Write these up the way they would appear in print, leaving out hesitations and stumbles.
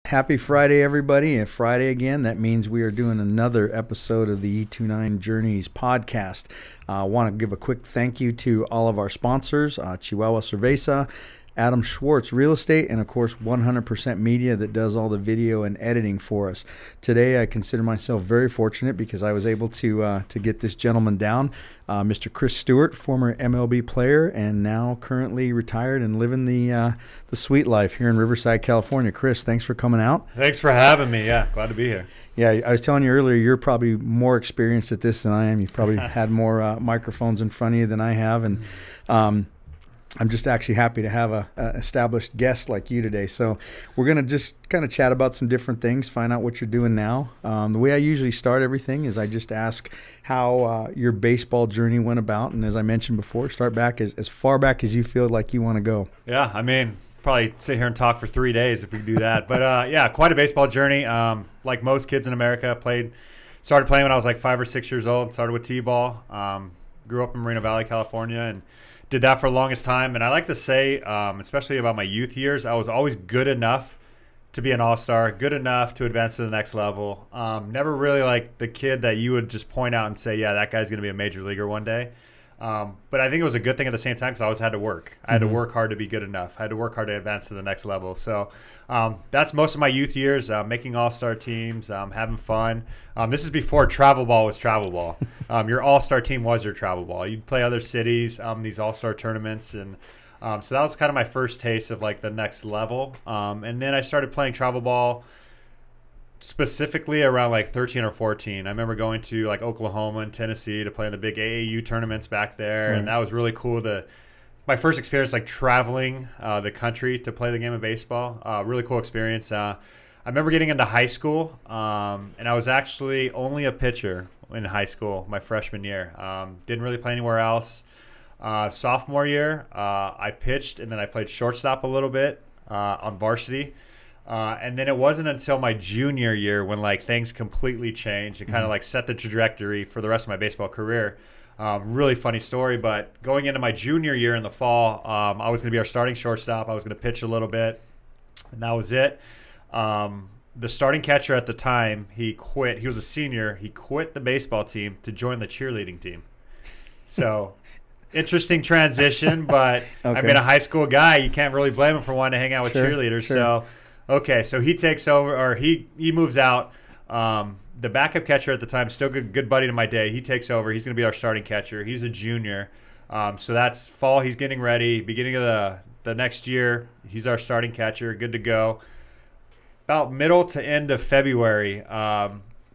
Happy Friday, everybody. And Friday again, that means we are doing another episode of the E29 Journeys Podcast. I want to give a quick thank you to all of our sponsors, Chihuahua Cerveza, Adam Schwartz Real Estate, and of course 100% Media that does all the video and editing for us. Today I consider myself very fortunate because I was able to get this gentleman down, Mr. Chris Stewart, former MLB player and now currently retired and living the sweet life here in Riverside, California. Chris, thanks for coming out. Thanks for having me. Yeah, glad to be here. Yeah, I was telling you earlier, you're probably more experienced at this than I am. You've probably had more microphones in front of you than I have, and I'm just actually happy to have an established guest like you today. So we're going to just kind of chat about some different things, find out what you're doing now. The way I usually start everything is I just ask how your baseball journey went about. And as I mentioned before, start back as far back as you feel like you want to go. Yeah, I mean, probably sit here and talk for 3 days if we do that. But, yeah, quite a baseball journey. Like most kids in America, started playing when I was like 5 or 6 years old, started with T-ball, grew up in Moreno Valley, California, and did that for the longest time. And I like to say, especially about my youth years, I was always good enough to be an all-star, good enough to advance to the next level. Never really like the kid that you would just point out and say, yeah, that guy's going to be a major leaguer one day. But I think it was a good thing at the same time because I always had to work. I had to work hard to be good enough. I had to work hard to advance to the next level. So that's most of my youth years, making all-star teams, having fun. This is before travel ball was travel ball. Your all-star team was your travel ball. You'd play other cities, these all-star tournaments. And so that was kind of my first taste of like the next level. And then I started playing travel ball specifically around like 13 or 14. I remember going to like Oklahoma and Tennessee to play in the big AAU tournaments back there. Right. And that was really cool. My first experience like traveling the country to play the game of baseball. Really cool experience. I remember getting into high school, and I was actually only a pitcher in high school my freshman year. Didn't really play anywhere else. Sophomore year, I pitched, and then I played shortstop a little bit on varsity. And then it wasn't until my junior year when like things completely changed and kind of like set the trajectory for the rest of my baseball career. Really funny story, but going into my junior year in the fall, I was going to be our starting shortstop. I was going to pitch a little bit, and that was it. The starting catcher at the time, he quit. He was a senior. He quit the baseball team to join the cheerleading team. So interesting transition, but okay. I've been a high school guy. You can't really blame him for wanting to hang out with cheerleaders. Sure. So okay, so he takes over, or he moves out. The backup catcher at the time, still good buddy to my day. He takes over. He's going to be our starting catcher. He's a junior. So that's fall. He's getting ready. Beginning of the next year, he's our starting catcher. Good to go. About middle to end of February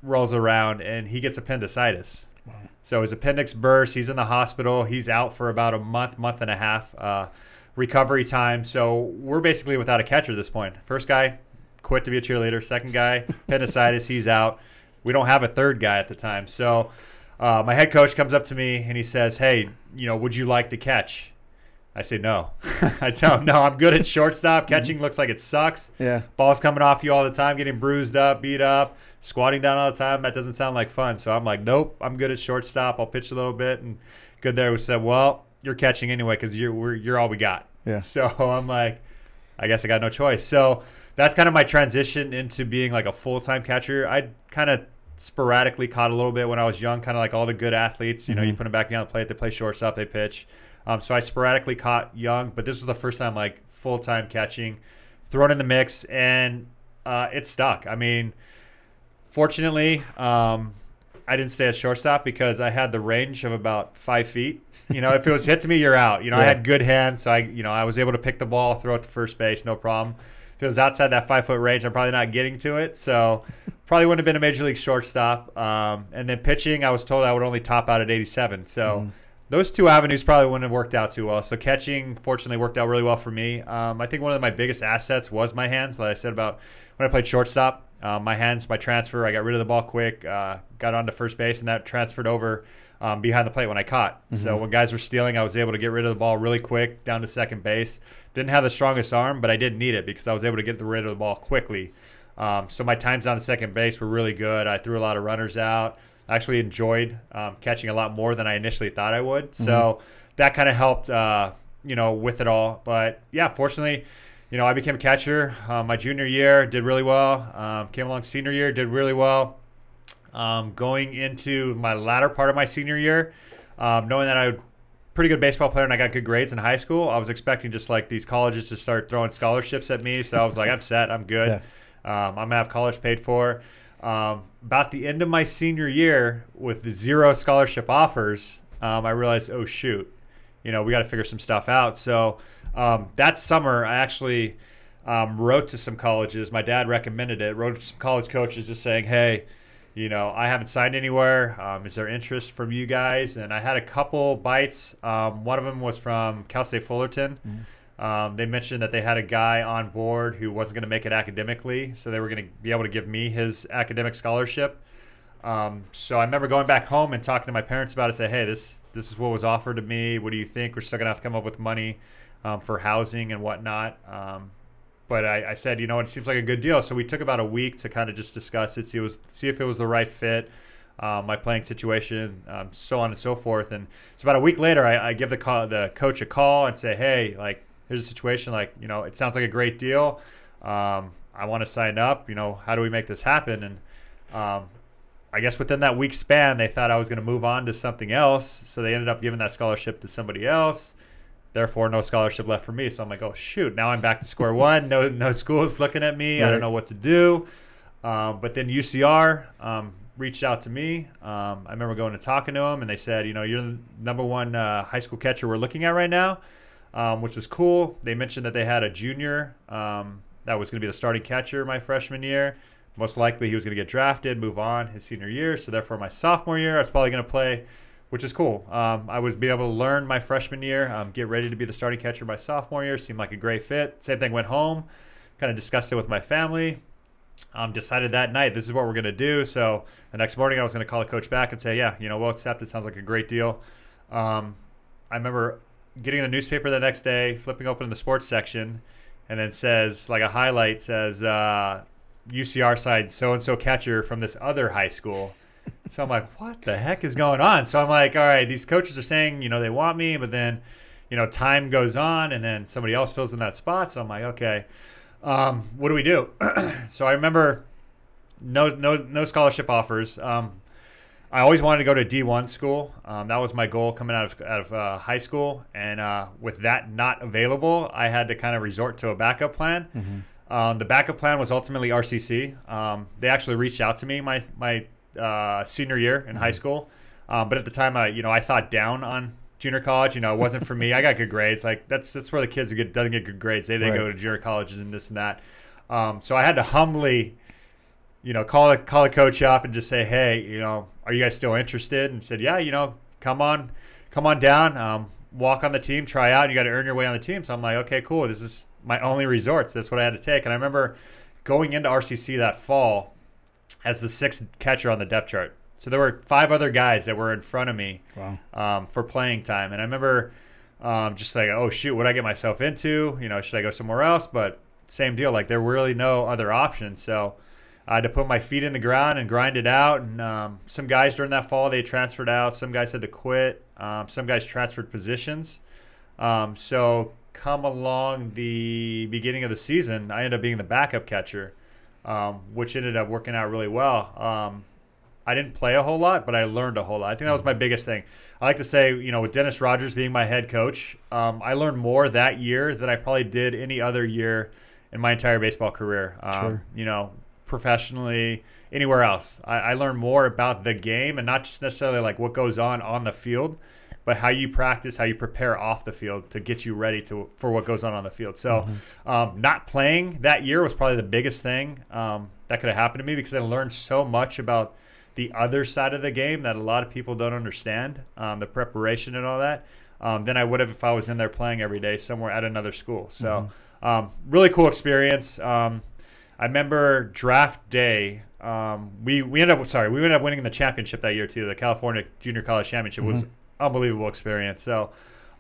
rolls around, and he gets appendicitis. Wow. So his appendix bursts. He's in the hospital. He's out for about a month and a half. Recovery time. So we're basically without a catcher at this point. First guy quit to be a cheerleader. Second guy, appendicitis, he's out. We don't have a third guy at the time. So my head coach comes up to me and he says, hey, would you like to catch? I say no. I tell him, no, I'm good at shortstop. Catching looks like it sucks. Yeah. Ball's coming off you all the time, getting bruised up, beat up, squatting down all the time. That doesn't sound like fun. So I'm like, nope, I'm good at shortstop. I'll pitch a little bit. And good there. We said, well, you're catching anyway because you're all we got. Yeah. So I'm like, I guess I got no choice. So that's kind of my transition into being like a full-time catcher. I kind of sporadically caught a little bit when I was young, kind of like all the good athletes. You put them back behind the plate, they play shortstop, they pitch. So I sporadically caught young, but this was the first time like full-time catching, thrown in the mix, and it stuck. I mean, fortunately, I didn't stay at shortstop because I had the range of about 5 feet. If it was hit to me, you're out. I had good hands, so I was able to pick the ball, throw it to first base, no problem. If it was outside that 5-foot range, I'm probably not getting to it. So probably wouldn't have been a major league shortstop. And then pitching, I was told I would only top out at 87. So those two avenues probably wouldn't have worked out too well. So catching, fortunately, worked out really well for me. I think one of my biggest assets was my hands. Like I said about when I played shortstop, my hands, my transfer, I got rid of the ball quick, got onto first base, and that transferred over behind the plate when I caught. So when guys were stealing, I was able to get rid of the ball really quick down to second base. Didn't have the strongest arm, but I didn't need it because I was able to get rid of the ball quickly. So my times down to second base were really good. I threw a lot of runners out. I actually enjoyed catching a lot more than I initially thought I would. So that kind of helped, with it all. But, yeah, fortunately, I became a catcher my junior year, did really well. Came along senior year, did really well. Going into my latter part of my senior year, knowing that I was a pretty good baseball player and I got good grades in high school, I was expecting just like these colleges to start throwing scholarships at me. So I was like, I'm set, I'm good. Yeah. I'm going to have college paid for. About the end of my senior year with the 0 scholarship offers, I realized, oh, shoot, we got to figure some stuff out. So that summer, I actually wrote to some colleges. My dad recommended it. Wrote to some college coaches just saying, hey, I haven't signed anywhere. Is there interest from you guys? And I had a couple bites. One of them was from Cal State Fullerton. Mm-hmm. They mentioned that they had a guy on board who wasn't going to make it academically, so they were going to be able to give me his academic scholarship. So I remember going back home and talking to my parents about it, say, hey, this is what was offered to me. What do you think? We're still going to have to come up with money for housing and whatnot. But I said, it seems like a good deal. So we took about a week to kind of just discuss it, see if it was the right fit, my playing situation, so on and so forth. And so about a week later, I give the coach a call and say, hey, like, here's the situation. Like, it sounds like a great deal. I want to sign up. How do we make this happen? And I guess within that week span, they thought I was going to move on to something else. So they ended up giving that scholarship to somebody else. Therefore, no scholarship left for me. So I'm like, oh, shoot, now I'm back to square one. No school's looking at me. Right. I don't know what to do. But then UCR reached out to me. I remember going and talking to them, and they said, you're the number one high school catcher we're looking at right now, which was cool. They mentioned that they had a junior that was going to be the starting catcher my freshman year. Most likely he was going to get drafted, move on his senior year. So therefore, my sophomore year, I was probably going to play, which is cool. I was being able to learn my freshman year, get ready to be the starting catcher my sophomore year. Seemed like a great fit. Same thing, went home, kind of discussed it with my family. Decided that night, this is what we're going to do. So the next morning, I was going to call the coach back and say, yeah, we'll accept it. Sounds like a great deal. I remember getting the newspaper the next day, flipping open the sports section, and then says, like a highlight says, UCR side so-and-so catcher from this other high school. So I'm like, what the heck is going on? So I'm like, all right, these coaches are saying, they want me, but then, time goes on and then somebody else fills in that spot. So I'm like, okay, what do we do? So I remember no scholarship offers. I always wanted to go to a D1 school. That was my goal coming out of high school. And with that not available, I had to kind of resort to a backup plan. Mm-hmm. The backup plan was ultimately RCC. They actually reached out to me my senior year in high school, but at the time I thought down on junior college. It wasn't for me. I got good grades. Like that's where the kids who doesn't get good grades. They right. Go to junior colleges and this and that. So I had to humbly call the coach up and just say, hey, are you guys still interested? And said, yeah, come on down, walk on the team, try out. You got to earn your way on the team. So I'm like, okay, cool. This is my only resort. So that's what I had to take. And I remember going into RCC that fall as the 6th catcher on the depth chart. So there were 5 other guys that were in front of me. Wow. For playing time. And I remember just like, oh, shoot, what did I get myself into? Should I go somewhere else? But same deal. Like there were really no other options. So I had to put my feet in the ground and grind it out. And some guys during that fall, they transferred out. Some guys had to quit. Some guys transferred positions. So come along the beginning of the season, I ended up being the backup catcher, which ended up working out really well. I didn't play a whole lot, but I learned a whole lot. I think that was my biggest thing. I like to say, with Dennis Rogers being my head coach, I learned more that year than I probably did any other year in my entire baseball career. Sure. Professionally, anywhere else. I learned more about the game and not just necessarily like what goes on the field, but how you practice, how you prepare off the field to get you ready for what goes on the field. So not playing that year was probably the biggest thing that could have happened to me, because I learned so much about the other side of the game that a lot of people don't understand, the preparation and all that, than I would have if I was in there playing every day somewhere at another school. So really cool experience. I remember draft day. We ended up winning the championship that year too. The California Junior College Championship was unbelievable experience. So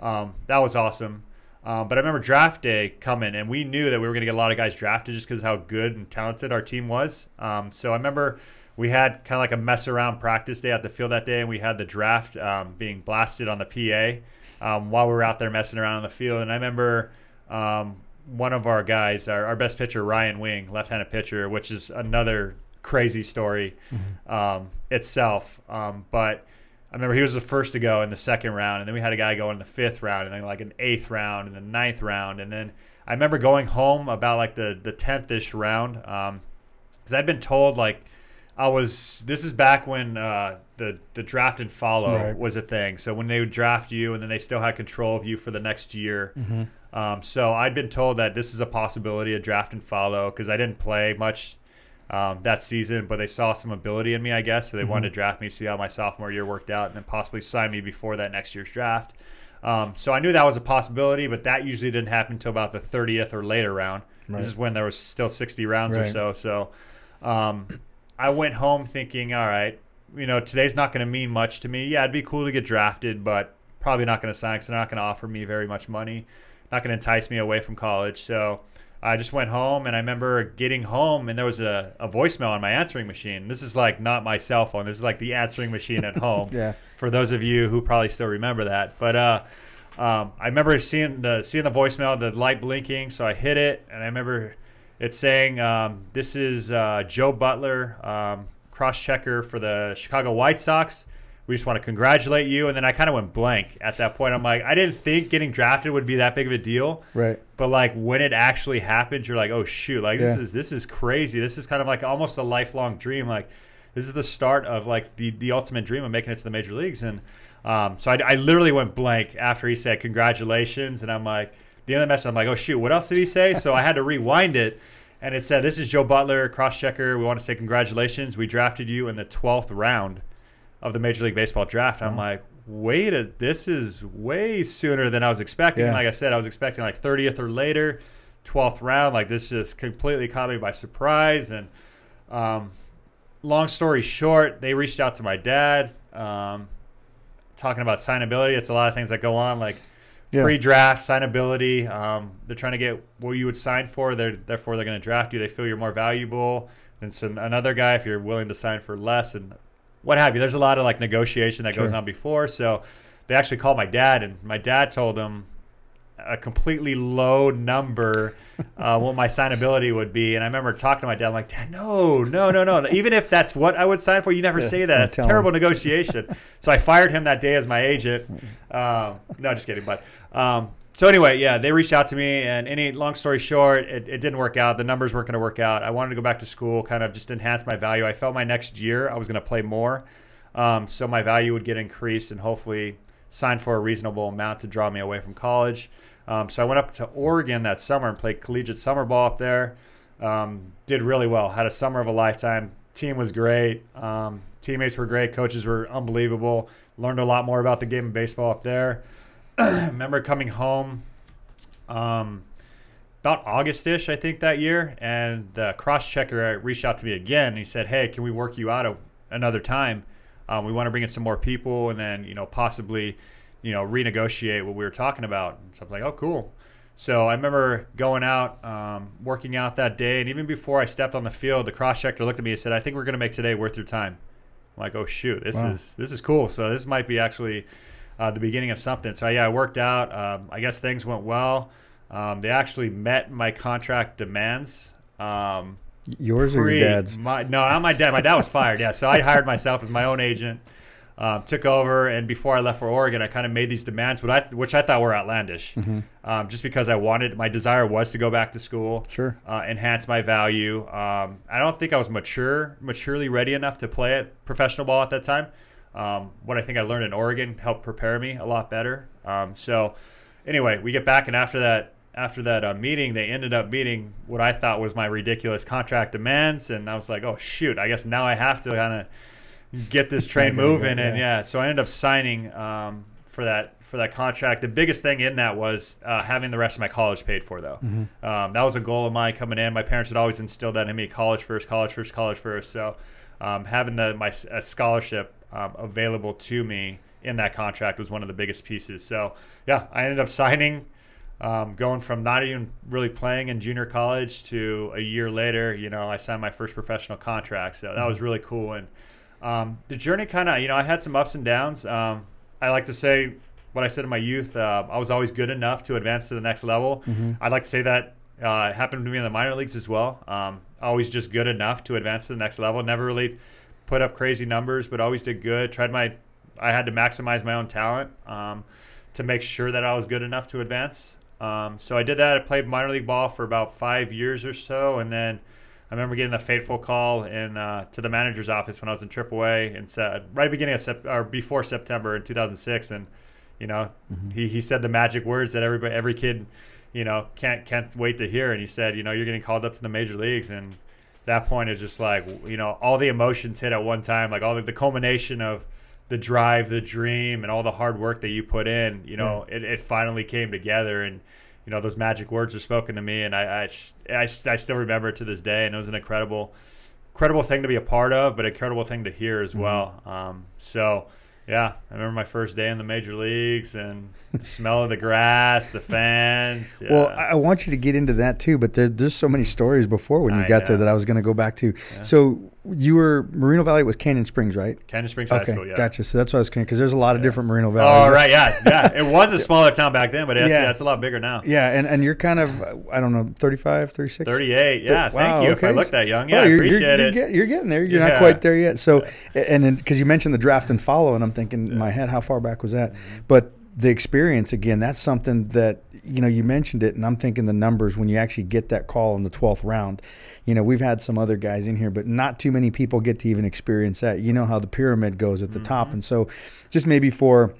that was awesome. But I remember draft day coming, and we knew that we were going to get a lot of guys drafted just because of how good and talented our team was. So I remember we had kind of like a mess around practice day at the field that day, and we had the draft being blasted on the PA while we were out there messing around on the field. And I remember one of our guys, our best pitcher, Ryan Wing, left-handed pitcher, which is another crazy story itself. But I remember he was the first to go in the second round, and then we had a guy go in the fifth round, and then like an eighth round, and the ninth round, and then I remember going home about like the 10th-ish round, because I'd been told like this is back when the draft and follow was a thing. So when they would draft you, and then they still had control of you for the next year. So I'd been told that this is a possibility, a draft and follow, because I didn't play much that season, but they saw some ability in me, I guess. So they wanted to draft me, see how my sophomore year worked out, and then possibly sign me before that next year's draft. So I knew that was a possibility, but that usually didn't happen until about the 30th or later round. This is when there was still 60 rounds or so. So I went home thinking, all right, today's not going to mean much to me. Yeah, it'd be cool to get drafted, but probably not going to sign because they're not going to offer me very much money. Not going to entice me away from college. So I just went home, and I remember getting home, and there was a voicemail on my answering machine. This is like not my cell phone. This is like the answering machine at home. For those of you who probably still remember that. But I remember seeing the voicemail, the light blinking. So I hit it, and I remember it saying, "This is Joe Butler, cross-checker for the Chicago White Sox. We just want to congratulate you." And then I kind of went blank at that point. I'm like, I didn't think getting drafted would be that big of a deal. But like when it actually happened, you're like, oh shoot, like this is crazy. This is kind of like almost a lifelong dream. Like this is the start of like the ultimate dream of making it to the major leagues. And so I literally went blank after he said congratulations. And I'm like, the end of the message, I'm like, oh shoot, what else did he say? So I had to rewind it. And it said, "This is Joe Butler, cross-checker. We want to say congratulations. We drafted you in the 12th round of the Major League Baseball draft." I'm like, this is way sooner than I was expecting. And like I said, I was expecting like 30th or later, 12th round. Like this just completely caught me by surprise. And long story short, they reached out to my dad, talking about signability. It's a lot of things that go on, like pre-draft signability. They're trying to get what you would sign for. Therefore, they're going to draft you. They feel you're more valuable than another guy if you're willing to sign for less, and what have you. There's a lot of like negotiation that goes on before. So they actually called my dad, and my dad told them a completely low number what my signability would be. And I remember talking to my dad, I'm like, "Dad, no. Even if that's what I would sign for, you never say that. It's terrible negotiation." So I fired him that day as my agent. No, just kidding. But so anyway, they reached out to me, and long story short, it didn't work out. The numbers weren't going to work out. I wanted to go back to school, kind of just enhance my value. I felt my next year I was going to play more, so my value would get increased and hopefully sign for a reasonable amount to draw me away from college. So I went up to Oregon that summer and played collegiate summer ball up there. Did really well. Had a summer of a lifetime. Team was great. Teammates were great. Coaches were unbelievable. Learned a lot more about the game of baseball up there. Remember coming home about August-ish, I think, that year, and the cross-checker reached out to me again. And he said, "Hey, can we work you out another time? We want to bring in some more people, and then possibly renegotiate what we were talking about." And so I'm like, "Oh, cool." So I remember going out, working out that day, and even before I stepped on the field, the cross-checker looked at me and said, "I think we're going to make today worth your time." I'm like, "Oh shoot, this is cool." So this might be actually the beginning of something. So I worked out. I guess things went well. They actually met my contract demands. Yours or your dad's? No, not my dad. My dad was fired. So I hired myself as my own agent. Took over, and before I left for Oregon, I kind of made these demands, which I thought were outlandish, just because my desire was to go back to school, enhance my value. I don't think I was maturely ready enough to play at professional ball at that time. What I think I learned in Oregon helped prepare me a lot better. So anyway, we get back, and after that meeting, they ended up meeting what I thought was my ridiculous contract demands, and I was like, oh shoot, I guess now I have to kind of get this train moving. And so I ended up signing for that contract. The biggest thing in that was having the rest of my college paid for, though. That was a goal of mine coming in. My parents had always instilled that in me: college first. So having my scholarship available to me in that contract was one of the biggest pieces. So I ended up signing, going from not even really playing in junior college to a year later, I signed my first professional contract. So that was really cool. And the journey kind of, I had some ups and downs. I like to say what I said in my youth. I was always good enough to advance to the next level. I'd like to say that happened to me in the minor leagues as well. Always just good enough to advance to the next level. Never really put up crazy numbers, but always did good. I had to maximize my own talent to make sure that I was good enough to advance. So I did that. I played minor league ball for about 5 years or so, and then I remember getting the fateful call to the manager's office when I was in AAA, and said right beginning of before September in 2006, and he said the magic words that every kid can't wait to hear, and he said, you're getting called up to the major leagues, and that point is just like all the emotions hit at one time, like all the culmination of the drive, the dream, and all the hard work that you put in. It finally came together, and those magic words were spoken to me, and I still remember it to this day, and it was an incredible thing to be a part of, but an incredible thing to hear as well. So yeah, I remember my first day in the major leagues and the smell of the grass, the fans. Yeah. Well, I want you to get into that too, but there's so many stories before when you got there that I was going to go back to. Yeah. So you were Moreno Valley was Canyon Springs, right? Canyon Springs High School, yeah. Gotcha. So that's what I was going to, because there's a lot of different Moreno Valleys. Oh, right, yeah. It was a smaller town back then, but it's a lot bigger now. Yeah, and you're kind of, I don't know, 35, 36? 38, yeah. Thank you. Okay. If I look that young, I appreciate it. You're getting there. You're not quite there yet. So, and then, because you mentioned the draft and follow, and I'm thinking in my head, how far back was that? But the experience, again, that's something that, you mentioned it, and I'm thinking the numbers when you actually get that call in the 12th round. We've had some other guys in here, but not too many people get to even experience that. You know how the pyramid goes at the top. And so just maybe for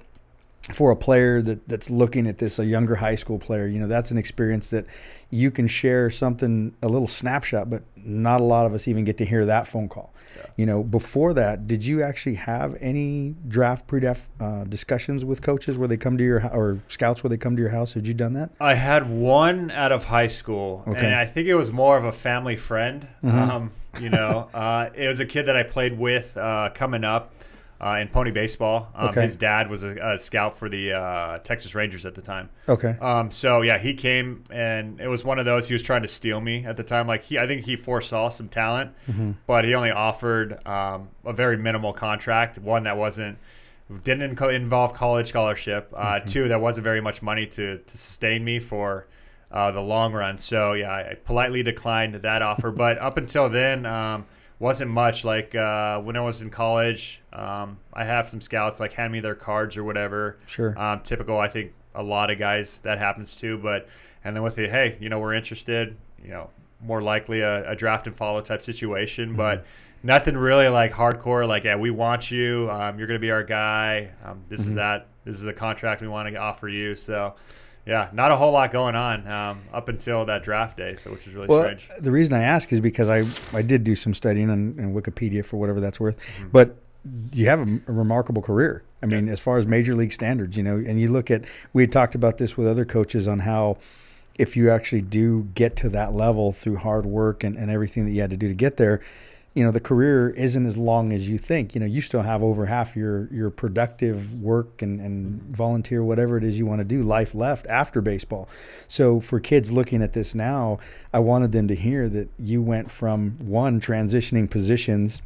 a player that's looking at this, a younger high school player, that's an experience that you can share something, a little snapshot, but not a lot of us even get to hear that phone call. Yeah. Before that, did you actually have any pre-draft discussions with coaches where they come to your or scouts where they come to your house? Had you done that? I had one out of high school, and I think it was more of a family friend. It was a kid that I played with coming up. In pony baseball. His dad was a scout for the Texas Rangers at the time. Okay. So yeah, he came, and it was one of those. He was trying to steal me at the time. I think he foresaw some talent, but he only offered a very minimal contract. One that didn't involve college scholarship. Two, that wasn't very much money to sustain me for the long run. So yeah, I politely declined that offer. But up until then, wasn't much. When I was in college, I have some scouts hand me their cards or whatever. Sure. Typical. I think a lot of guys that happens to. And then with the hey, we're interested. More likely a draft and follow type situation. But nothing really hardcore. Yeah, we want you. You're gonna be our guy. This is that. This is the contract we want to offer you. So. Yeah, not a whole lot going on up until that draft day, which is really strange. The reason I ask is because I did do some studying on Wikipedia for whatever that's worth. But you have a remarkable career. I mean, as far as major league standards, and you look at, we had talked about this with other coaches on how if you actually do get to that level through hard work and everything that you had to do to get there, the career isn't as long as you think. You still have over half your productive work and volunteer, whatever it is you want to do, life left after baseball. So for kids looking at this now, I wanted them to hear that you went from one, transitioning positions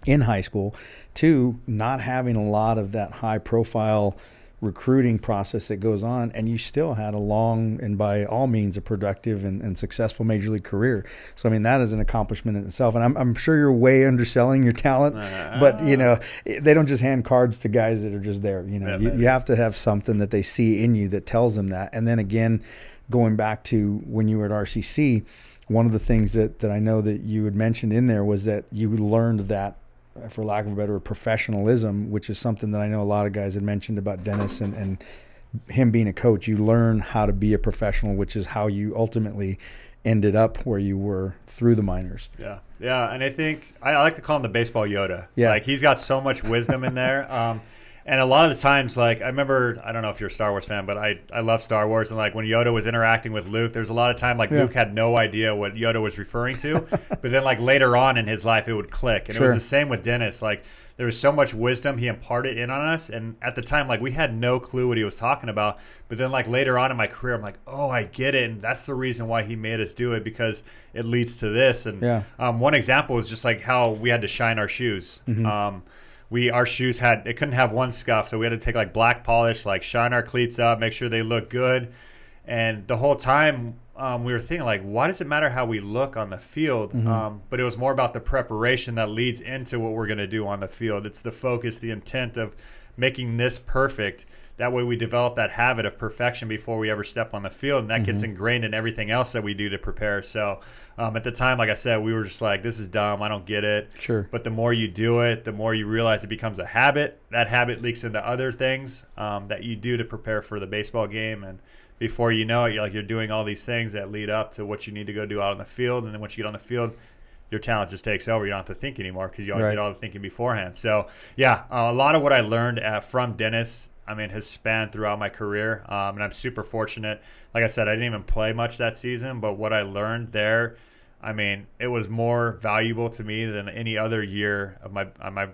in high school, to not having a lot of that high profile recruiting process that goes on, and you still had a long and by all means a productive and successful major league career. So I mean, that is an accomplishment in itself, and I'm sure you're way underselling your talent, but they don't just hand cards to guys that are just there. You have to have something that they see in you that tells them that. And then again, going back to when you were at RCC, one of the things that I know that you had mentioned in there was that you learned that, for lack of a better word, professionalism, which is something that I know a lot of guys had mentioned about Dennis and him being a coach. You learn how to be a professional, which is how you ultimately ended up where you were through the minors. Yeah. And I think I like to call him the Baseball Yoda. Yeah. He's got so much wisdom in there. And a lot of the times, I remember, I don't know if you're a Star Wars fan, but I love Star Wars. And when Yoda was interacting with Luke, there's a lot of time Luke had no idea what Yoda was referring to. But then later on in his life, it would click. And it was the same with Dennis. There was so much wisdom he imparted in on us. And at the time, we had no clue what he was talking about. But then later on in my career, I'm oh, I get it. And that's the reason why he made us do it, because it leads to this. And one example is just how we had to shine our shoes. our shoes it couldn't have one scuff, so we had to take like black polish, like shine our cleats up, make sure they look good. And the whole time we were thinking, like, why does it matter how we look on the field? But it was more about the preparation that leads into what we're going to do on the field. It's the focus, the intent of making this perfect. That way we develop that habit of perfection before we ever step on the field, and that gets ingrained in everything else that we do to prepare. So at the time, like I said, we were just like, this is dumb. I don't get it. Sure. But the more you do it, the more you realize it becomes a habit. That habit leaks into other things that you do to prepare for the baseball game. And before you know it, you're doing all these things that lead up to what you need to go do out on the field. And then once you get on the field, your talent just takes over. You don't have to think anymore because you already did all the thinking beforehand. So, yeah, a lot of what I learned from Dennis, I mean, has spanned throughout my career, and I'm super fortunate. Like I said, I didn't even play much that season, but what I learned there, I mean, it was more valuable to me than any other year of my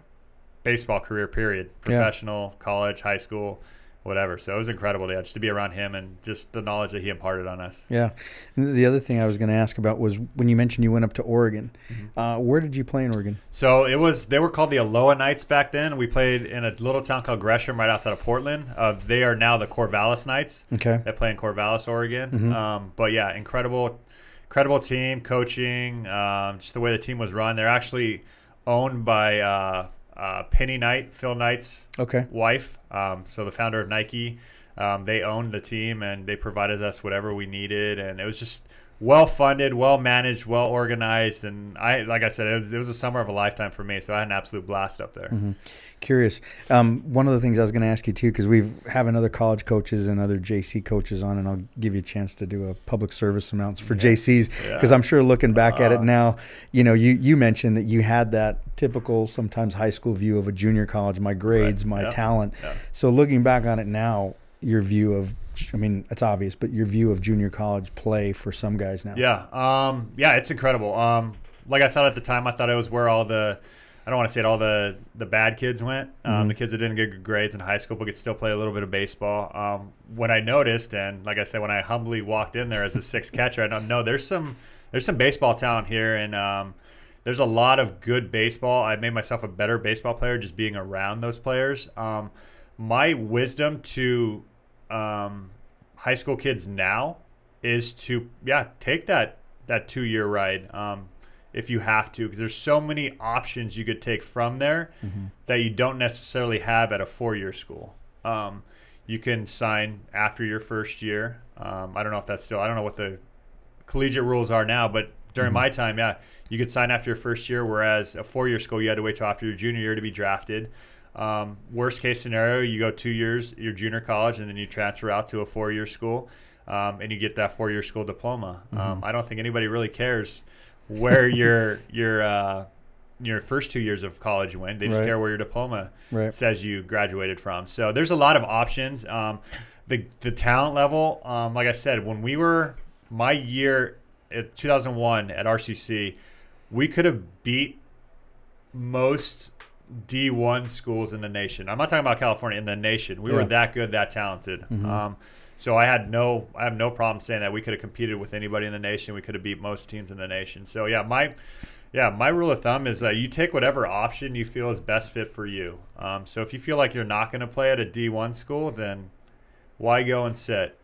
baseball career, period. Professional, college, high school, whatever. So it was incredible just to be around him and just the knowledge that he imparted on us. Yeah. The other thing I was going to ask about was when you mentioned you went up to Oregon. Where did you play in Oregon? So they were called the Aloha Knights back then. We played in a little town called Gresham right outside of Portland. They are now the Corvallis Knights. Okay. They play in Corvallis, Oregon. But yeah, incredible team, coaching, just the way the team was run. They're actually owned by Penny Knight, Phil Knight's wife. So the founder of Nike, they owned the team and they provided us whatever we needed, and it was just well funded, well managed, well organized, and like I said, it was a summer of a lifetime for me. So I had an absolute blast up there. Curious. One of the things I was going to ask you too, because we have other college coaches and other JC coaches on, and I'll give you a chance to do a public service announcement for JCs, because I'm sure looking back at it now, you mentioned that you had that typical sometimes high school view of a junior college, my grades, my talent. So looking back on it now, your view of, I mean, it's obvious, but your view of junior college play for some guys now. Yeah, it's incredible. Like I thought at the time, I thought it was where all the, I don't want to say it, all the bad kids went. The kids that didn't get good grades in high school but could still play a little bit of baseball. What I noticed, and like I said, when I humbly walked in there as a sixth catcher, I don't know, there's some baseball talent here, and there's a lot of good baseball. I made myself a better baseball player just being around those players. My wisdom to high school kids now is to take that 2-year ride if you have to, because there's so many options you could take from there that you don't necessarily have at a 4-year school. You can sign after your first year. I don't know if that's still, I don't know what the collegiate rules are now, but during my time, you could sign after your first year, whereas a 4-year school you had to wait till after your junior year to be drafted. Worst case scenario, you go 2 years, your junior college, and then you transfer out to a 4-year school, and you get that 4-year school diploma. I don't think anybody really cares where your first 2 years of college went. They just care where your diploma says you graduated from. So there's a lot of options. The talent level, like I said, when we were my year at 2001 at RCC, we could have beat most D1 schools in the nation. I'm not talking about California, in the nation. We were that good, that talented. So I have no problem saying that we could have competed with anybody in the nation. We could have beat most teams in the nation. So my rule of thumb is you take whatever option you feel is best fit for you. So if you feel like you're not going to play at a D1 school, then why go and sit?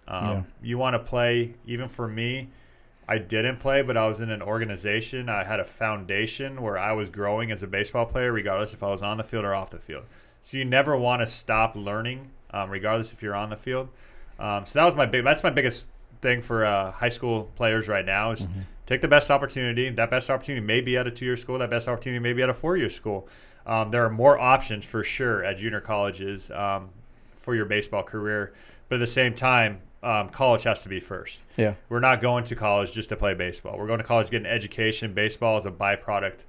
You want to play. Even for me, I didn't play, but I was in an organization. I had a foundation where I was growing as a baseball player, regardless if I was on the field or off the field. So you never want to stop learning, regardless if you're on the field. So that's my biggest thing for high school players right now is take the best opportunity. That best opportunity may be at a 2-year school. That best opportunity may be at a 4-year school. There are more options for sure at junior colleges for your baseball career. But at the same time, college has to be first. We're not going to college just to play baseball. We're going to college to get an education. Baseball is a byproduct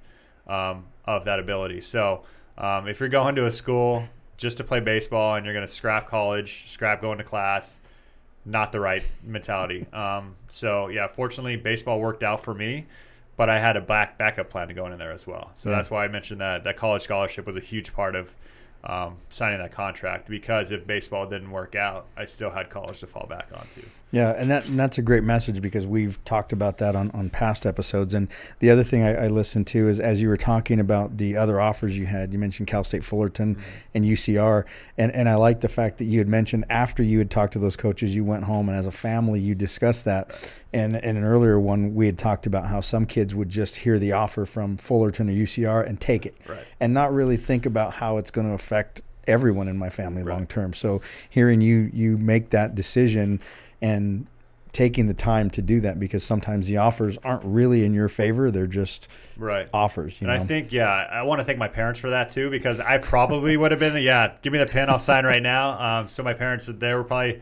of that ability. So if you're going to a school just to play baseball and you're going to scrap college, scrap going to class, not the right mentality. So fortunately baseball worked out for me, but I had a backup plan to going in there as well. So that's why I mentioned that college scholarship was a huge part of signing that contract, because if baseball didn't work out, I still had college to fall back onto. Yeah, and that's a great message, because we've talked about that on past episodes. And the other thing I listened to is, as you were talking about the other offers you had, you mentioned Cal State Fullerton and UCR. And I like the fact that you had mentioned after you had talked to those coaches, you went home and as a family you discussed that. And in an earlier one, we had talked about how some kids would just hear the offer from Fullerton or UCR and take it, and not really think about how it's going to affect everyone in my family long term. So hearing you make that decision and taking the time to do that, because sometimes the offers aren't really in your favor, they're just offers. You know? I think, I want to thank my parents for that too, because I probably would have been, give me the pen, I'll sign right now. So my parents, they were probably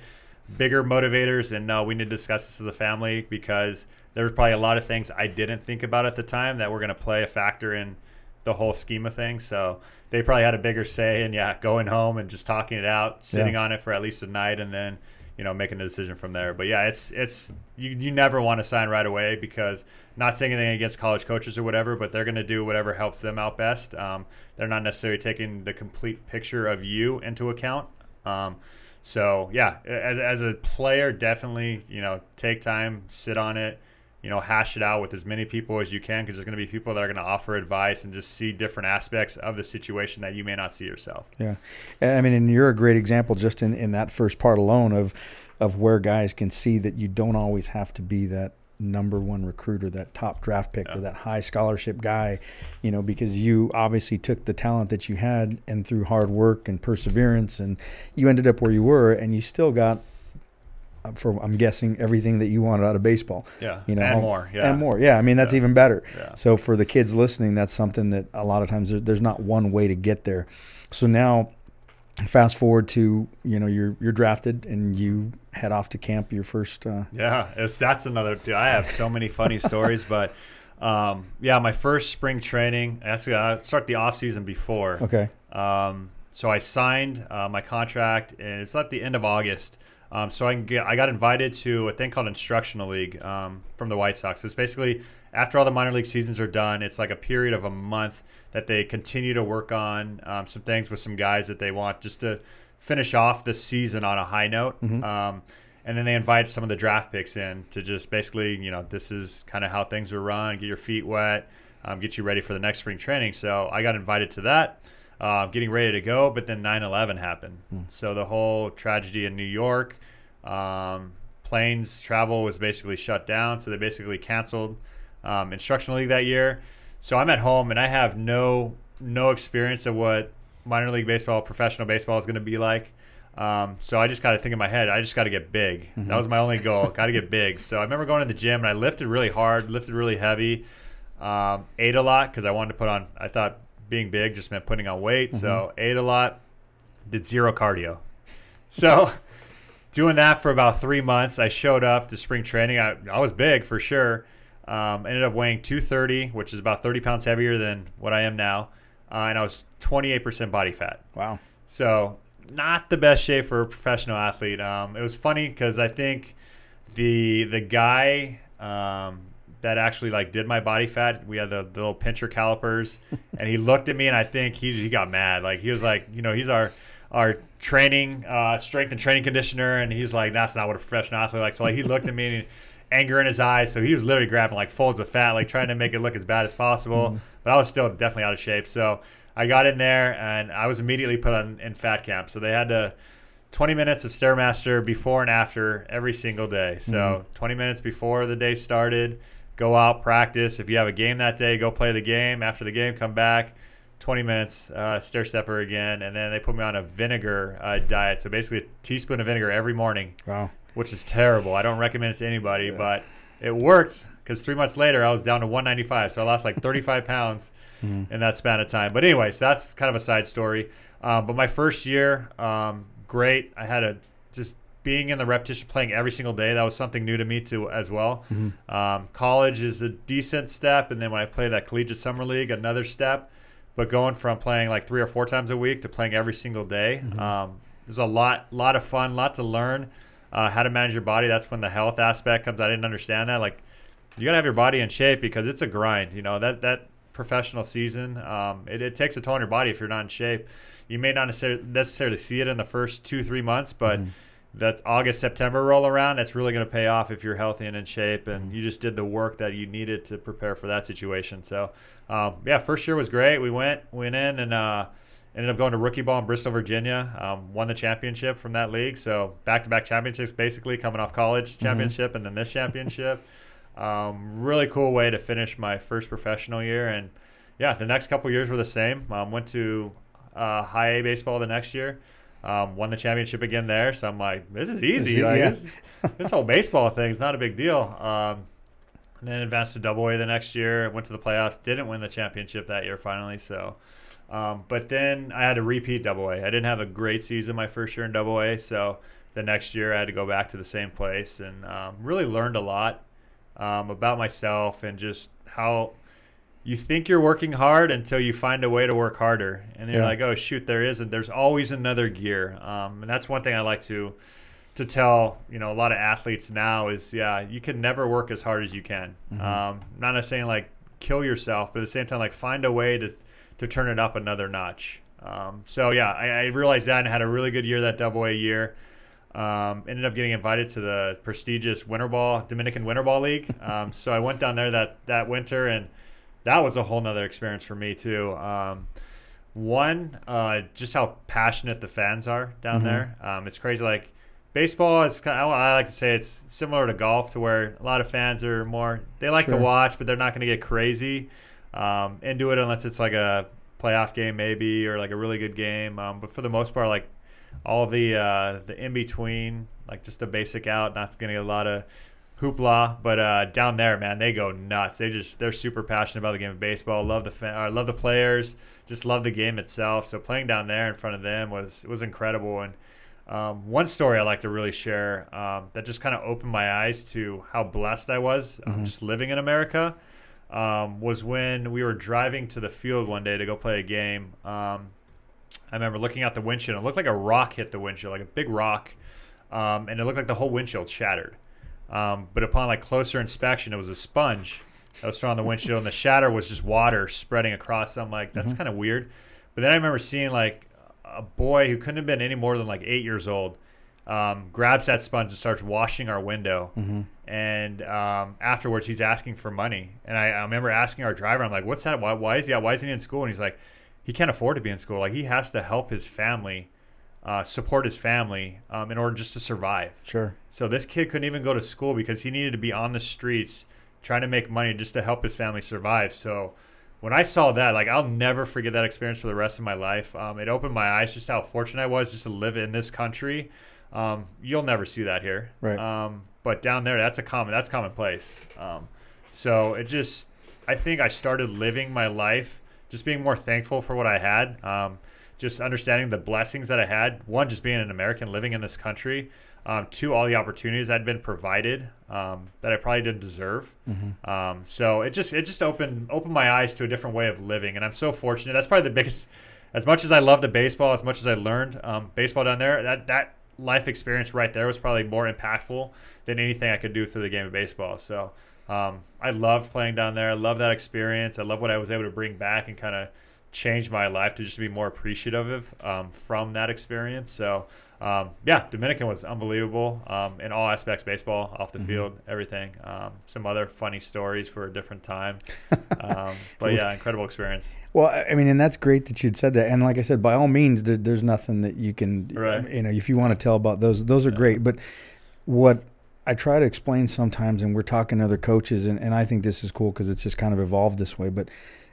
bigger motivators, and no, we need to discuss this as a family, because there was probably a lot of things I didn't think about at the time that were going to play a factor in the whole scheme of things. So they probably had a bigger say in going home and just talking it out, sitting on it for at least a night, and then making a decision from there. But it's you never want to sign right away, because, not saying anything against college coaches or whatever, but they're going to do whatever helps them out best. They're not necessarily taking the complete picture of you into account. So as a player, definitely take time, sit on it, hash it out with as many people as you can, because there's going to be people that are going to offer advice and just see different aspects of the situation that you may not see yourself. Yeah. I mean, and you're a great example just in that first part alone of where guys can see that you don't always have to be that number one recruiter, that top draft pick, or that high scholarship guy, because you obviously took the talent that you had, and through hard work and perseverance, and you ended up where you were, and you still got, I'm guessing, everything that you wanted out of baseball. And more. And more. I mean, that's even better. So for the kids listening, that's something that a lot of times there's not one way to get there. So now, fast forward to you're drafted and you head off to camp, your first. That's another. Dude, I have so many funny stories, but my first spring training. Actually, I start the off season before. Okay. So I signed my contract, and it's at the end of August. So I got invited to a thing called Instructional League from the White Sox. So it's basically, after all the minor league seasons are done, it's like a period of a month that they continue to work on some things with some guys that they want just to finish off the season on a high note. And then they invite some of the draft picks in to just basically, this is kind of how things are run, get your feet wet, get you ready for the next spring training. So I got invited to that. Getting ready to go, but then 9/11 happened. So the whole tragedy in New York, planes travel was basically shut down. So they basically canceled Instructional League that year. So I'm at home, and I have no experience of what minor league baseball, professional baseball is going to be like. So I just got to think in my head, I just got to get big. That was my only goal, got to get big. So I remember going to the gym, and I lifted really hard, lifted really heavy, ate a lot, because I wanted to put on, I thought being big just meant putting on weight. So ate a lot, did zero cardio. So doing that for about 3 months, I showed up to spring training. I was big for sure. Ended up weighing 230, which is about 30 pounds heavier than what I am now. And I was 28% body fat. Wow. So not the best shape for a professional athlete. It was funny because I think the guy that actually did my body fat, we had the little pincher calipers, and he looked at me, and I think he got mad. He was like, he's our training strength and training conditioner, and he's like, that's not what a professional athlete likes. So he looked at me, and anger in his eyes. So he was literally grabbing folds of fat, trying to make it look as bad as possible. But I was still definitely out of shape. So I got in there, and I was immediately put in fat camp. So they had 20 minutes of Stairmaster before and after every single day. So 20 minutes before the day started, go out, practice. If you have a game that day, go play the game. After the game, come back, 20 minutes, stair stepper again. And then they put me on a vinegar diet. So basically a teaspoon of vinegar every morning. Wow. Which is terrible. I don't recommend it to anybody, but it worked, because 3 months later I was down to 195. So I lost 35 pounds in that span of time. But anyways, that's kind of a side story. But my first year, great. I had just being in the repetition, playing every single day, that was something new to me too as well. College is a decent step, and then when I played that collegiate summer league, another step. But going from playing 3 or 4 times a week to playing every single day, there's a lot of fun, lot to learn. How to manage your body. That's when the health aspect comes. I didn't understand that. You gotta have your body in shape, because it's a grind. That professional season. It takes a toll on your body if you're not in shape. You may not necessarily see it in the first 2-3 months, but that August, September roll around, that's really going to pay off if you're healthy and in shape, and you just did the work that you needed to prepare for that situation. So, yeah, first year was great. We went in and ended up going to rookie ball in Bristol, Virginia. Won the championship from that league. So back-to-back championships, basically coming off college championship and then this championship. Really cool way to finish my first professional year. And yeah, the next couple years were the same. Went to high A baseball the next year. Won the championship again there. So I'm like, this is easy. This whole baseball thing is not a big deal. And then advanced to Double A the next year. Went to the playoffs. Didn't win the championship that year finally. So, but then I had to repeat Double A. I didn't have a great season my first year in Double A. So the next year I had to go back to the same place and really learned a lot about myself and just how you think you're working hard until you find a way to work harder. And you're like, oh, shoot, there isn't. There's always another gear. And that's one thing I like to tell, a lot of athletes now is, you can never work as hard as you can. Not necessarily like kill yourself, but at the same time, like find a way to turn it up another notch. So, I realized that and had a really good year that Double A year. Ended up getting invited to the prestigious Dominican Winter Ball League. So I went down there that winter, and that was a whole nother experience for me too. One, just how passionate the fans are down there. It's crazy. Like baseball is kind of, I like to say it's similar to golf, to where a lot of fans are more, they like to watch, but they're not going to get crazy into it unless it's like a playoff game maybe, or like a really good game. But for the most part, like all the in between, like just a basic out, not going to get a lot of hoopla, but down there, man, they go nuts. They're super passionate about the game of baseball. Love the players, just love the game itself. So playing down there in front of them was incredible. And one story I like to really share that just kind of opened my eyes to how blessed I was just living in America was when we were driving to the field one day to go play a game. I remember looking out the windshield. It looked like a rock hit the windshield, like a big rock, and it looked like the whole windshield shattered. But upon like closer inspection, it was a sponge that was thrown on the windshield, and the shatter was just water spreading across. I'm like, that's kind of weird. But then I remember seeing like a boy who couldn't have been any more than like 8 years old grabs that sponge and starts washing our window. And afterwards, he's asking for money. And I remember asking our driver, I'm like, what's that? Why is he in school? And he's like, he can't afford to be in school. Like, he has to help his family. Support his family in order just to survive. Sure. So this kid couldn't even go to school because he needed to be on the streets trying to make money just to help his family survive. So when I saw that, like, I'll never forget that experience for the rest of my life. It opened my eyes just how fortunate I was just to live in this country. You'll never see that here. Right. But down there, that's commonplace. So I think I started living my life just being more thankful for what I had. Just understanding the blessings that I had. One, just being an American living in this country. Two, all the opportunities I'd been provided that I probably didn't deserve. So it just opened my eyes to a different way of living, and I'm so fortunate. That's probably the biggest. As much as I love the baseball, as much as I learned baseball down there, that life experience right there was probably more impactful than anything I could do through the game of baseball. So I loved playing down there. I love that experience. I love what I was able to bring back and kind of changed my life to just be more appreciative from that experience. So Dominican was unbelievable in all aspects, baseball, off the field, everything. Some other funny stories for a different time. But yeah, incredible experience. Well, I mean, and that's great that you'd said that. And like I said, by all means, there's nothing that you can, if you want to tell about those are great. But what I try to explain sometimes, and we're talking to other coaches, and I think this is cool because it's just kind of evolved this way, but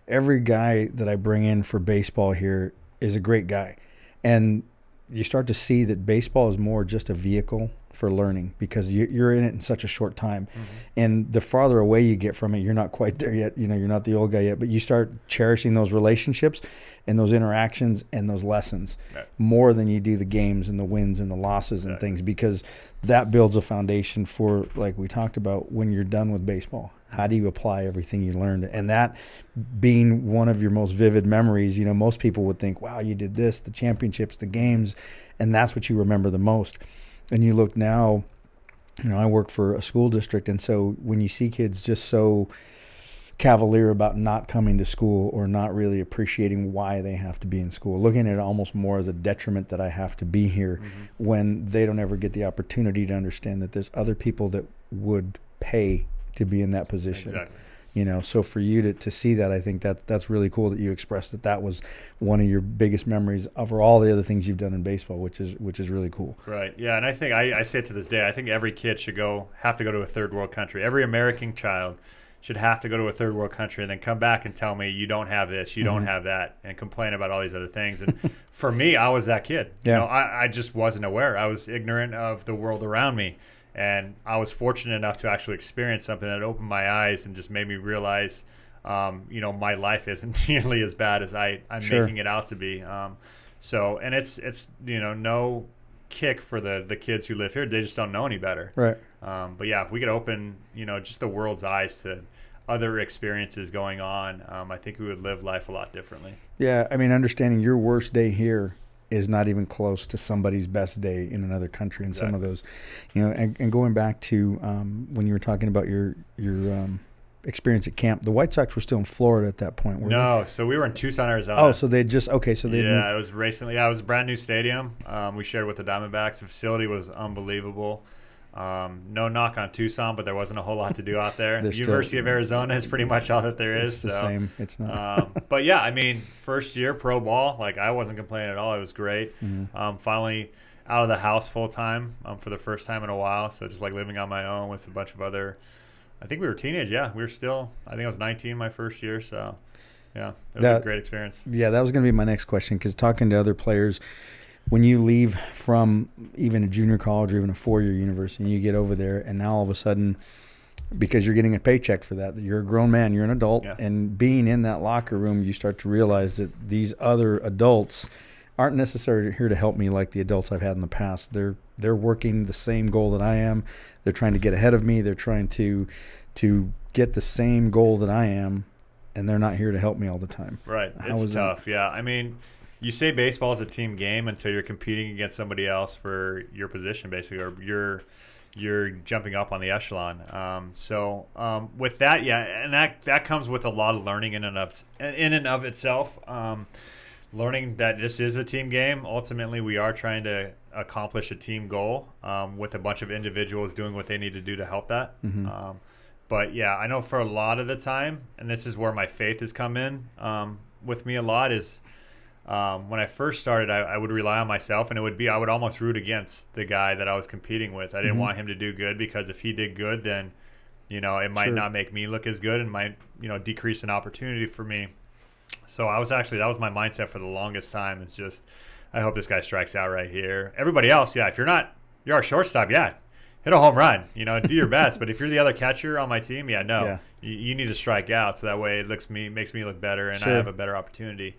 every guy that I bring in for baseball here is a great guy. And you start to see that baseball is more just a vehicle for learning because you're in it in such a short time. And the farther away you get from it, you're not quite there yet. You're not the old guy yet, but you start cherishing those relationships and those interactions and those lessons more than you do the games and the wins and the losses and things, because that builds a foundation for, like we talked about, when you're done with baseball. How do you apply everything you learned? And that being one of your most vivid memories, most people would think, wow, you did this, the championships, the games, and that's what you remember the most. And you look now, I work for a school district, and so when you see kids just so cavalier about not coming to school or not really appreciating why they have to be in school, looking at it almost more as a detriment that I have to be here, when they don't ever get the opportunity to understand that there's other people that would pay to be in that position. Exactly. You know, so for you to see that, I think that's really cool that you expressed that was one of your biggest memories over all the other things you've done in baseball, which is really cool. Right. Yeah, and I think I say it to this day, I think every kid should have to go to a third world country. Every American child should have to go to a third world country and then come back and tell me you don't have this, you don't have that, and complain about all these other things. And for me, I was that kid. Yeah. You know, I just wasn't aware. I was ignorant of the world around me. And I was fortunate enough to actually experience something that opened my eyes and just made me realize, you know, my life isn't nearly as bad as I'm making it out to be. So, and it's you know, no kick for the kids who live here. They just don't know any better. Right. But yeah, if we could open, you know, just the world's eyes to other experiences going on, I think we would live life a lot differently. Yeah, I mean, understanding your worst day here is not even close to somebody's best day in another country. And some of those, you know, and going back to when you were talking about your experience at camp, the White Sox were still in Florida at that point. No, so we were in Tucson, Arizona. Oh, so they just moved. It was recently. Yeah, it was a brand new stadium. We shared with the Diamondbacks. The facility was unbelievable. No knock on Tucson, but there wasn't a whole lot to do out there. The University of Arizona is pretty much all that there is. It's the same. It's not. But yeah, I mean, first year pro ball, like I wasn't complaining at all. It was great. Finally out of the house full time for the first time in a while. So just like living on my own with a bunch of other. I think we were teenage. Yeah, we were still. I think I was 19 my first year. So yeah, it was a great experience. Yeah, that was going to be my next question, because talking to other players, when you leave from even a junior college or even a four-year university and you get over there, and now all of a sudden, because you're getting a paycheck for that, you're a grown man, you're an adult, and being in that locker room, you start to realize that these other adults aren't necessarily here to help me like the adults I've had in the past. They're working the same goal that I am. They're trying to get ahead of me. They're trying to get the same goal that I am, and they're not here to help me all the time. Right. It's tough. Yeah. I mean, you say baseball is a team game until you're competing against somebody else for your position, basically, or you're jumping up on the echelon. So with that, yeah, and that comes with a lot of learning in and of itself. Learning that this is a team game. Ultimately, we are trying to accomplish a team goal with a bunch of individuals doing what they need to do to help that. But yeah, I know for a lot of the time, and this is where my faith has come in with me a lot, is when I first started, I would rely on myself, and I would almost root against the guy that I was competing with. I didn't want him to do good, because if he did good, then, you know, it might not make me look as good and might, you know, decrease an opportunity for me. So that was my mindset for the longest time. It's just, I hope this guy strikes out right here. Everybody else, yeah, if you're our shortstop, yeah, hit a home run, you know, do your best. But if you're the other catcher on my team, you need to strike out, so that way it makes me look better, and I have a better opportunity.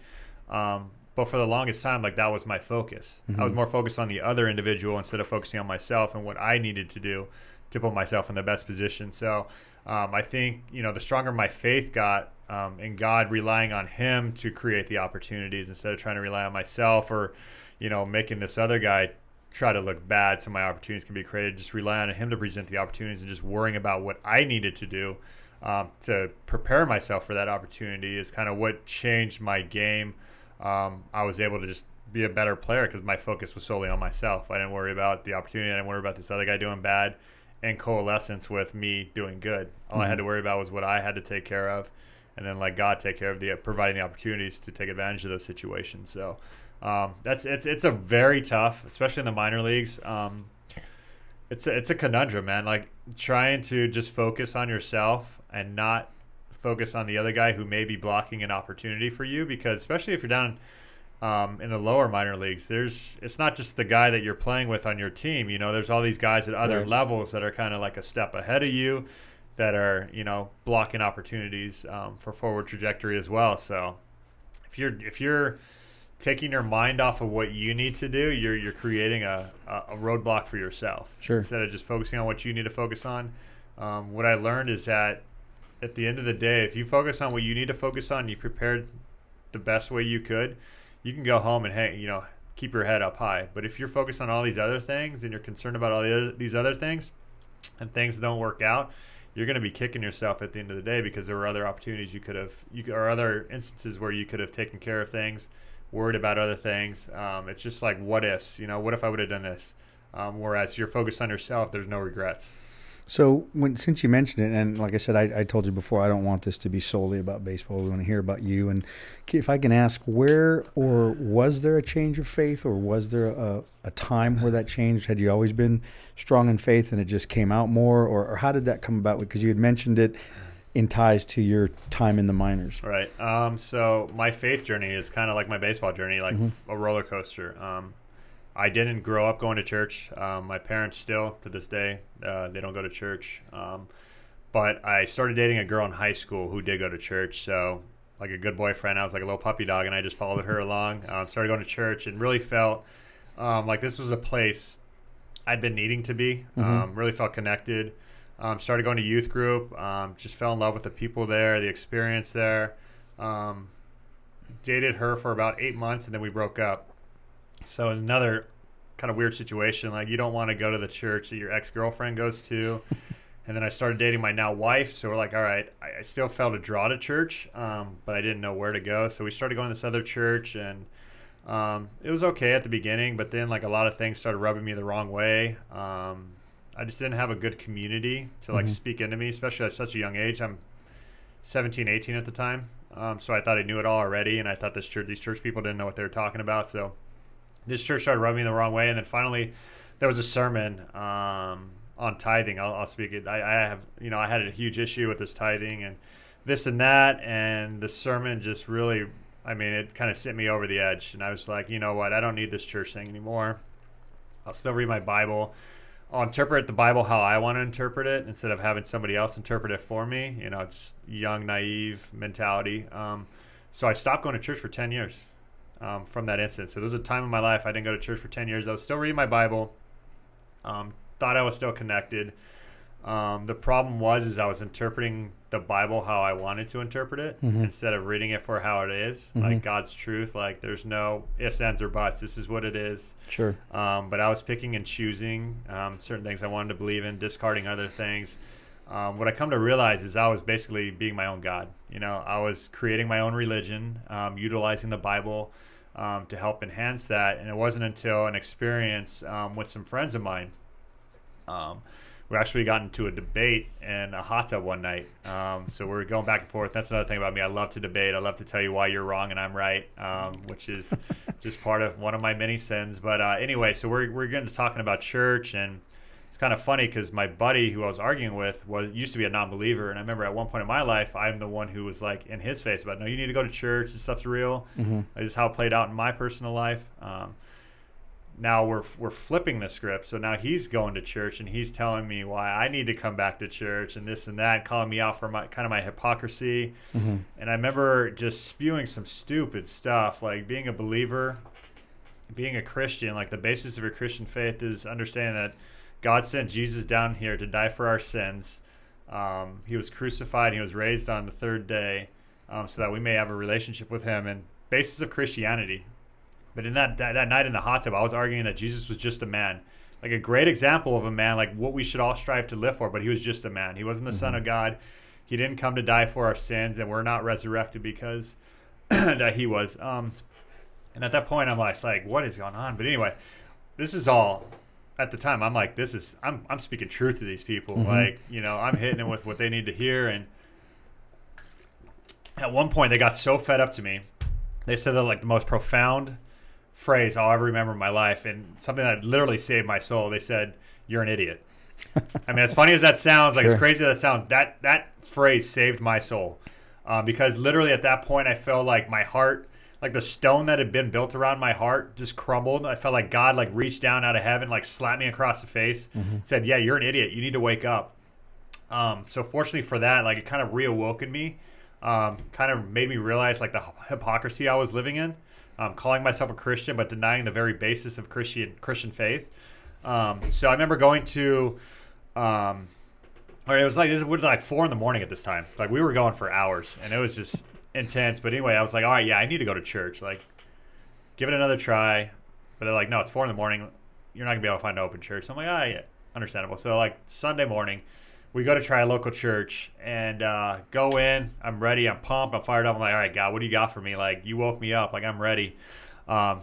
But for the longest time, like, that was my focus. I was more focused on the other individual instead of focusing on myself and what I needed to do to put myself in the best position. So I think, you know, the stronger my faith got in God, relying on Him to create the opportunities instead of trying to rely on myself, or, you know, making this other guy try to look bad so my opportunities can be created, just relying on Him to present the opportunities and just worrying about what I needed to do to prepare myself for that opportunity is kind of what changed my game. I was able to just be a better player because my focus was solely on myself. I didn't worry about the opportunity. I didn't worry about this other guy doing bad in coalescence with me doing good. All I had to worry about was what I had to take care of, and then let God take care of providing the opportunities to take advantage of those situations. So it's a very tough, especially in the minor leagues. It's a conundrum, man. Like, trying to just focus on yourself and not focus on the other guy who may be blocking an opportunity for you, because especially if you're down in the lower minor leagues, it's not just the guy that you're playing with on your team. You know, there's all these guys at other levels that are kind of like a step ahead of you, that are, you know, blocking opportunities for forward trajectory as well. So if you're taking your mind off of what you need to do, you're creating a roadblock for yourself. Sure. Instead of just focusing on what you need to focus on. What I learned is that at the end of the day, if you focus on what you need to focus on, you prepared the best way you could, you can go home and keep your head up high. But if you're focused on all these other things and you're concerned about all these other things, and things don't work out, you're going to be kicking yourself at the end of the day, because there were other opportunities or other instances where you could have taken care of things, worried about other things. It's just like, what ifs, what if I would have done this? Whereas you're focused on yourself, there's no regrets. So since you mentioned it, and like I said, I told you before, I don't want this to be solely about baseball. We want to hear about you. And if I can ask, where or was there a change of faith, or was there a time where that changed? Had you always been strong in faith and it just came out more? Or how did that come about? Because you had mentioned it in ties to your time in the minors. Right. So my faith journey is kind of like my baseball journey, like a roller coaster. I didn't grow up going to church. My parents still, to this day, they don't go to church. But I started dating a girl in high school who did go to church. So like a good boyfriend, I was like a little puppy dog, and I just followed her along. Started going to church and really felt like this was a place I'd been needing to be. Really felt connected. Started going to youth group. Just fell in love with the people there, the experience there. Dated her for about 8 months, and then we broke up. So another kind of weird situation, like you don't want to go to the church that your ex-girlfriend goes to. And then I started dating my now wife. So we're like, all right, I still felt a draw to church, but I didn't know where to go. So we started going to this other church, and it was okay at the beginning, but then like a lot of things started rubbing me the wrong way. I just didn't have a good community to like speak into me, especially at such a young age. I'm 17, 18 at the time. So I thought I knew it all already. And I thought these church people didn't know what they were talking about. So this church started rubbing me the wrong way, and then finally there was a sermon on tithing. I'll speak it. I had a huge issue with this tithing and this and that, and the sermon just really, it kind of sent me over the edge. And I was like, you know what? I don't need this church thing anymore. I'll still read my Bible. I'll interpret the Bible how I want to interpret it instead of having somebody else interpret it for me. Just young, naive mentality. So I stopped going to church for 10 years. From that instance. So there was a time in my life I didn't go to church for 10 years. I was still reading my Bible. Thought I was still connected. The problem was I was interpreting the Bible how I wanted to interpret it instead of reading it for how it is, like God's truth. Like there's no ifs, ands, or buts. This is what it is. Sure. But I was picking and choosing certain things I wanted to believe in, discarding other things. What I come to realize is I was basically being my own God. I was creating my own religion, utilizing the Bible to help enhance that. And it wasn't until an experience with some friends of mine. We actually got into a debate in a hot tub one night. So we're going back and forth. That's another thing about me. I love to debate. I love to tell you why you're wrong and I'm right, which is just part of one of my many sins. But anyway, so we're getting to talking about church, and it's kind of funny because my buddy who I was arguing with used to be a non-believer. And I remember at one point in my life, I'm the one who was like in his face about, no, you need to go to church. This stuff's real. This is how it played out in my personal life. Now we're flipping the script. So now he's going to church and he's telling me why I need to come back to church and this and that, calling me out for my hypocrisy. And I remember just spewing some stupid stuff, like being a believer, being a Christian. Like the basis of your Christian faith is understanding that God sent Jesus down here to die for our sins. He was crucified. He was raised on the third day so that we may have a relationship with him, and basis of Christianity. But in that night in the hot tub, I was arguing that Jesus was just a man, like a great example of a man, like what we should all strive to live for. But he was just a man. He wasn't the Son of God. He didn't come to die for our sins, and we're not resurrected because that he was. And at that point, I'm like, what is going on? But anyway, this is all. At the time, I'm like, I'm speaking truth to these people. Like, I'm hitting them with what they need to hear. And at one point, they got so fed up to me. They said that like the most profound phrase I'll ever remember in my life, and something that literally saved my soul. They said, "You're an idiot." As funny as that sounds, like as crazy as that sounds, that phrase saved my soul. Because literally at that point, I felt like my heart, like the stone that had been built around my heart, just crumbled. I felt like God like reached down out of heaven, like slapped me across the face, said, "Yeah, you're an idiot. You need to wake up." So fortunately for that, like it kind of reawoken me, kind of made me realize like the hypocrisy I was living in, calling myself a Christian but denying the very basis of Christian faith. So I remember going to, it was like 4 a.m. at this time. Like we were going for hours, and it was just intense. But anyway, I was like, all right, yeah, I need to go to church. Like, give it another try. But they're like, no, it's 4 a.m. You're not gonna be able to find an open church. So I'm like, yeah, understandable. So like Sunday morning, we go to try a local church and go in. I'm ready. I'm pumped. I'm fired up. I'm like, all right, God, what do you got for me? Like, you woke me up. Like, I'm ready.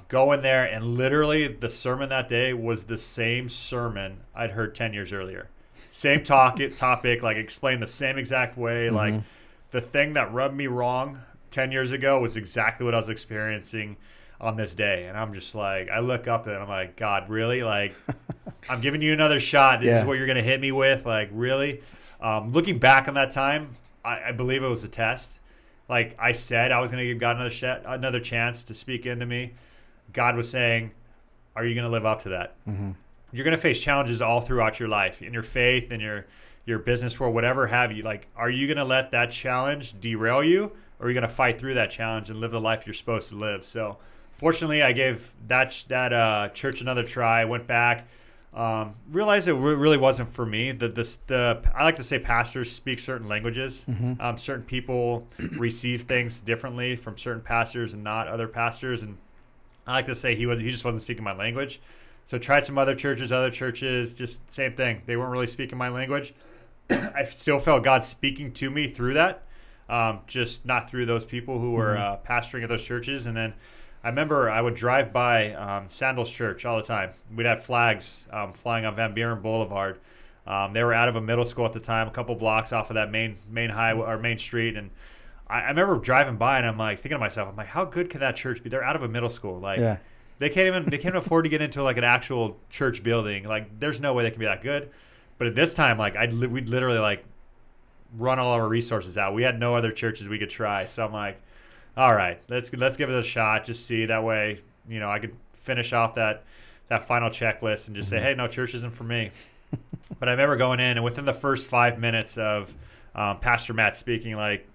Go in there, and literally the sermon that day was the same sermon I'd heard 10 years earlier. Same topic, like explained the same exact way. Like, the thing that rubbed me wrong 10 years ago was exactly what I was experiencing on this day. And I'm just like, I look up and I'm like, God, really? Like, I'm giving you another shot. This is what you're going to hit me with? Like, really? Looking back on that time, I believe it was a test. Like I said, I was going to give God another chance to speak into me. God was saying, are you going to live up to that? You're going to face challenges all throughout your life, in your faith, in your business world, whatever have you. Like, are you going to let that challenge derail you, or are you going to fight through that challenge and live the life you're supposed to live? So fortunately, I gave that church another try, went back, realized it really wasn't for me. I like to say pastors speak certain languages. Certain people receive things differently from certain pastors and not other pastors. And I like to say he just wasn't speaking my language. So tried some other churches, just same thing. They weren't really speaking my language. I still felt God speaking to me through that, just not through those people who were pastoring at those churches. And then I remember I would drive by Sandals Church all the time. We'd have flags flying on Van Buren Boulevard. They were out of a middle school at the time, a couple blocks off of that main highway or main street. And I remember driving by and I'm like thinking to myself, I'm like, how good can that church be? They're out of a middle school. Like, they can't afford to get into like an actual church building. Like, there's no way they can be that good. But at this time, like we'd literally like run all of our resources out. We had no other churches we could try. So I'm like, all right, let's give it a shot. Just see, that way, I could finish off that final checklist and just say, hey, no, church isn't for me. But I remember going in, and within the first 5 minutes of Pastor Matt speaking, like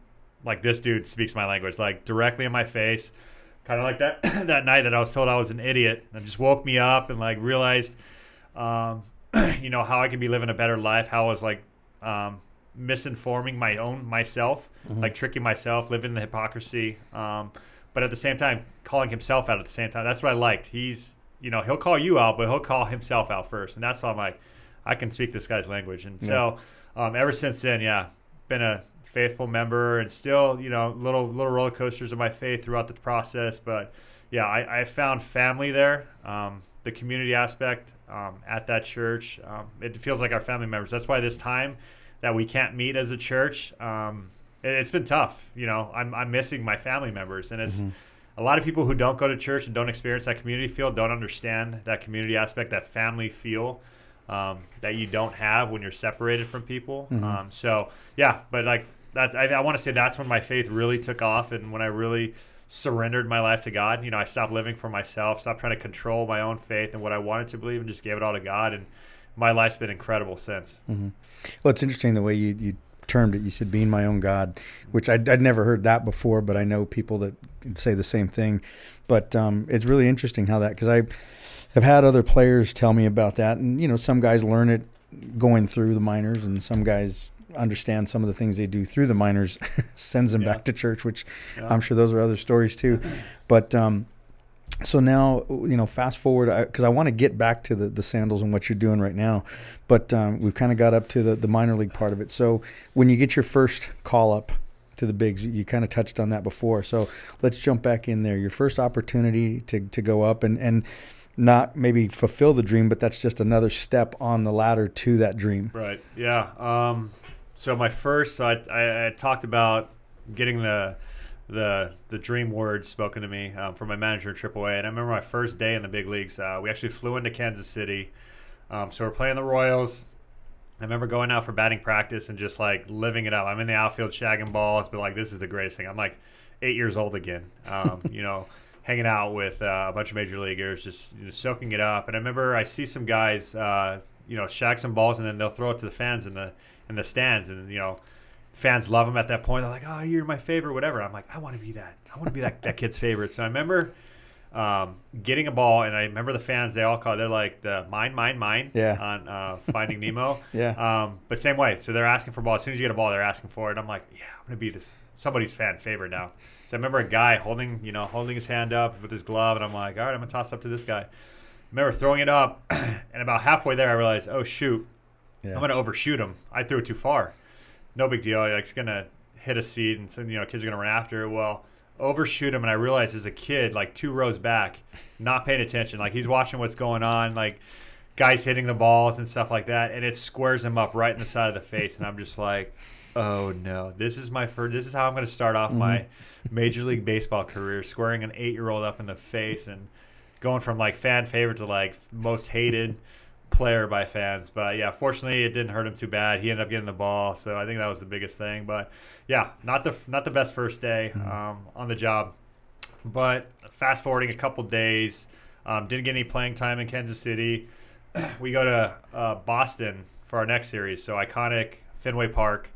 this dude speaks my language, like directly in my face, kind of like that night that I was told I was an idiot, and just woke me up and like realized, how I could be living a better life, how I was like misinforming myself, like tricking myself, living in the hypocrisy, but at the same time calling himself out at the same time. That's what I liked. He's, he'll call you out, but he'll call himself out first. And that's why I'm like, I can speak this guy's language. And so ever since then, been a faithful member, and still, little roller coasters of my faith throughout the process. But I found family there, the community aspect at that church. It feels like our family members. That's why this time that we can't meet as a church, it's been tough. I'm missing my family members, and it's a lot of people who don't go to church and don't experience that community feel, don't understand that community aspect, that family feel that you don't have when you're separated from people. But like that, I want to say that's when my faith really took off, and when I really surrendered my life to God. I stopped living for myself, stopped trying to control my own faith and what I wanted to believe, and just gave it all to God. And my life's been incredible since. Well, it's interesting the way you termed it. You said being my own God, which I'd never heard that before, but I know people that say the same thing. But it's really interesting how that, because I have had other players tell me about that. And, some guys learn it going through the minors, and some guys understand some of the things they do through the minors sends them back to church, which I'm sure those are other stories too. But so now, fast forward, because I want to get back to the Sandals and what you're doing right now, but we've kind of got up to the minor league part of it. So when you get your first call up to the bigs, you kind of touched on that before. So let's jump back in there. Your first opportunity to go up and not maybe fulfill the dream, but that's just another step on the ladder to that dream. Right. Yeah. So my first, I talked about getting the dream words spoken to me from my manager at AAA. And I remember my first day in the big leagues, we actually flew into Kansas City. So we're playing the Royals. I remember going out for batting practice and just like living it up. I'm in the outfield shagging balls, but like, this is the greatest thing. I'm like 8 years old again, hanging out with a bunch of major leaguers, just soaking it up. And I remember I see some guys, shag some balls, and then they'll throw it to the fans in the stands, and fans love them at that point. They're like, "Oh, you're my favorite," whatever. I'm like, I want to be that. I want to be that kid's favorite. So I remember getting a ball, and I remember the fans. They all call it. They're like the mine on Finding Nemo. But same way. So they're asking for a ball. As soon as you get a ball, they're asking for it. I'm like, yeah, I'm gonna be somebody's fan favorite now. So I remember a guy holding his hand up with his glove, and I'm like, all right, I'm gonna toss up to this guy. I remember throwing it up, and about halfway there, I realized, oh shoot, I'm going to overshoot him. I threw it too far. No big deal. Like, it's going to hit a seat, and so, kids are going to run after it. Well, overshoot him, and I realized as a kid, like 2 rows back, not paying attention. Like, he's watching what's going on, like guys hitting the balls and stuff like that, and it squares him up right in the side of the face, and I'm just like, oh no, this is how I'm going to start off my Major League Baseball career, squaring an 8-year-old up in the face and going from like fan favorite to like most hated player by fans. But yeah, fortunately it didn't hurt him too bad. He ended up getting the ball, so I think that was the biggest thing. But yeah, not the best first day on the job. But fast forwarding a couple days, didn't get any playing time in Kansas City. We go to Boston for our next series, so iconic Fenway Park.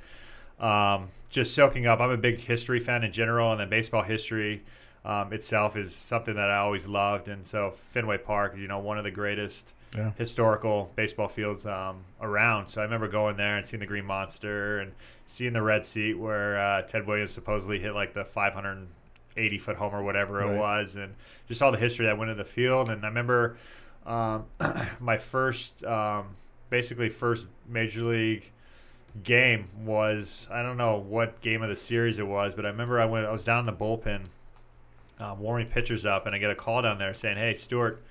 Just soaking up. I'm a big history fan in general, and then baseball history itself is something that I always loved. And so Fenway Park, one of the greatest historical baseball fields around. So I remember going there and seeing the Green Monster and seeing the red seat where Ted Williams supposedly hit like the 580-foot home or whatever it was, and just all the history that went in the field. And I remember my first Major League game was, I don't know what game of the series it was, but I remember I was down in the bullpen warming pitchers up, and I get a call down there saying, "Hey, Stewart,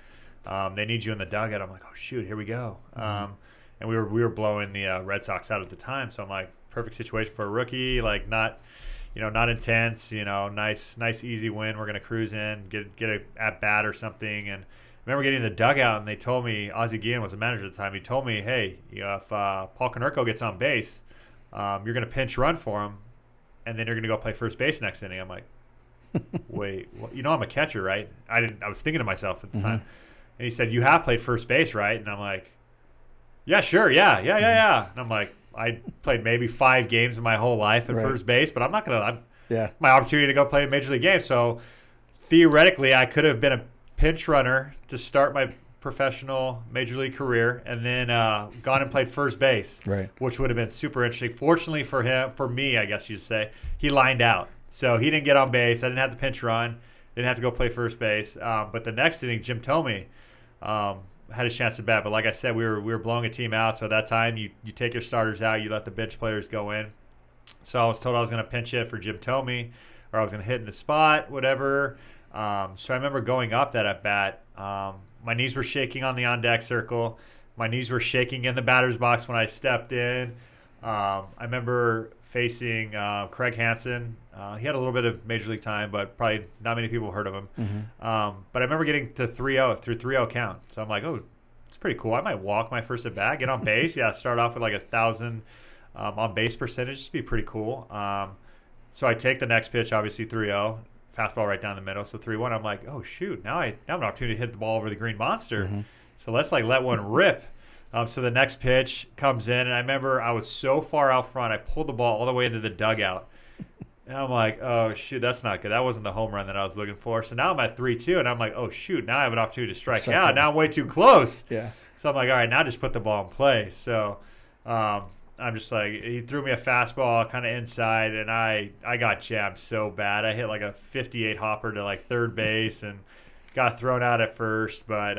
they need you in the dugout." I'm like, "Oh shoot, here we go." And we were blowing the Red Sox out at the time, so I'm like, perfect situation for a rookie, like not intense, nice easy win. We're gonna cruise in, get a at bat or something. And I remember getting in the dugout, and they told me, Ozzie Guillen was the manager at the time, he told me, "Hey, if Paul Konerko gets on base, you're going to pinch run for him, and then you're going to go play first base next inning." I'm like, wait, well, I'm a catcher, right? I was thinking to myself at the time. And he said, "You have played first base, right?" And I'm like, "Yeah, sure, yeah. And I'm like, I played maybe 5 games in my whole life at first base, but I'm not going to – my opportunity to go play a Major League game. So theoretically, I could have been a pinch runner to start my professional Major League career, and then gone and played first base, which would have been super interesting. Fortunately for me, I guess you'd say, he lined out. So he didn't get on base. I didn't have to pinch run. Didn't have to go play first base. But the next inning, Jim Thome had a chance to bat. But like I said, we were blowing a team out. So at that time, you take your starters out. You let the bench players go in. So I was told I was going to pinch hit for Jim Thome, or I was going to hit in the spot, whatever. So I remember going up that at bat. My knees were shaking on the on-deck circle. My knees were shaking in the batter's box when I stepped in. I remember facing Craig Hansen. He had a little bit of Major League time, but probably not many people heard of him. But I remember getting to 3-0 through 3-0 count. So I'm like, oh, it's pretty cool. I might walk my first at bat, get on base. Yeah, start off with like 1,000 on base percentage. Just be pretty cool. So I take the next pitch, obviously 3-0. Fastball right down the middle, so 3-1. I'm like, oh shoot! Now I have an opportunity to hit the ball over the Green Monster. So let's let one rip. So the next pitch comes in, and I remember I was so far out front, I pulled the ball all the way into the dugout, and I'm like, oh shoot, that's not good. That wasn't the home run that I was looking for. So now I'm at 3-2, and I'm like, oh shoot, now I have an opportunity to strike out. Now I'm way too close. So I'm like, all right, now just put the ball in play. So I'm just like, he threw me a fastball kind of inside, and I got jammed so bad. I hit like a 58 hopper to like third base and got thrown out at first, but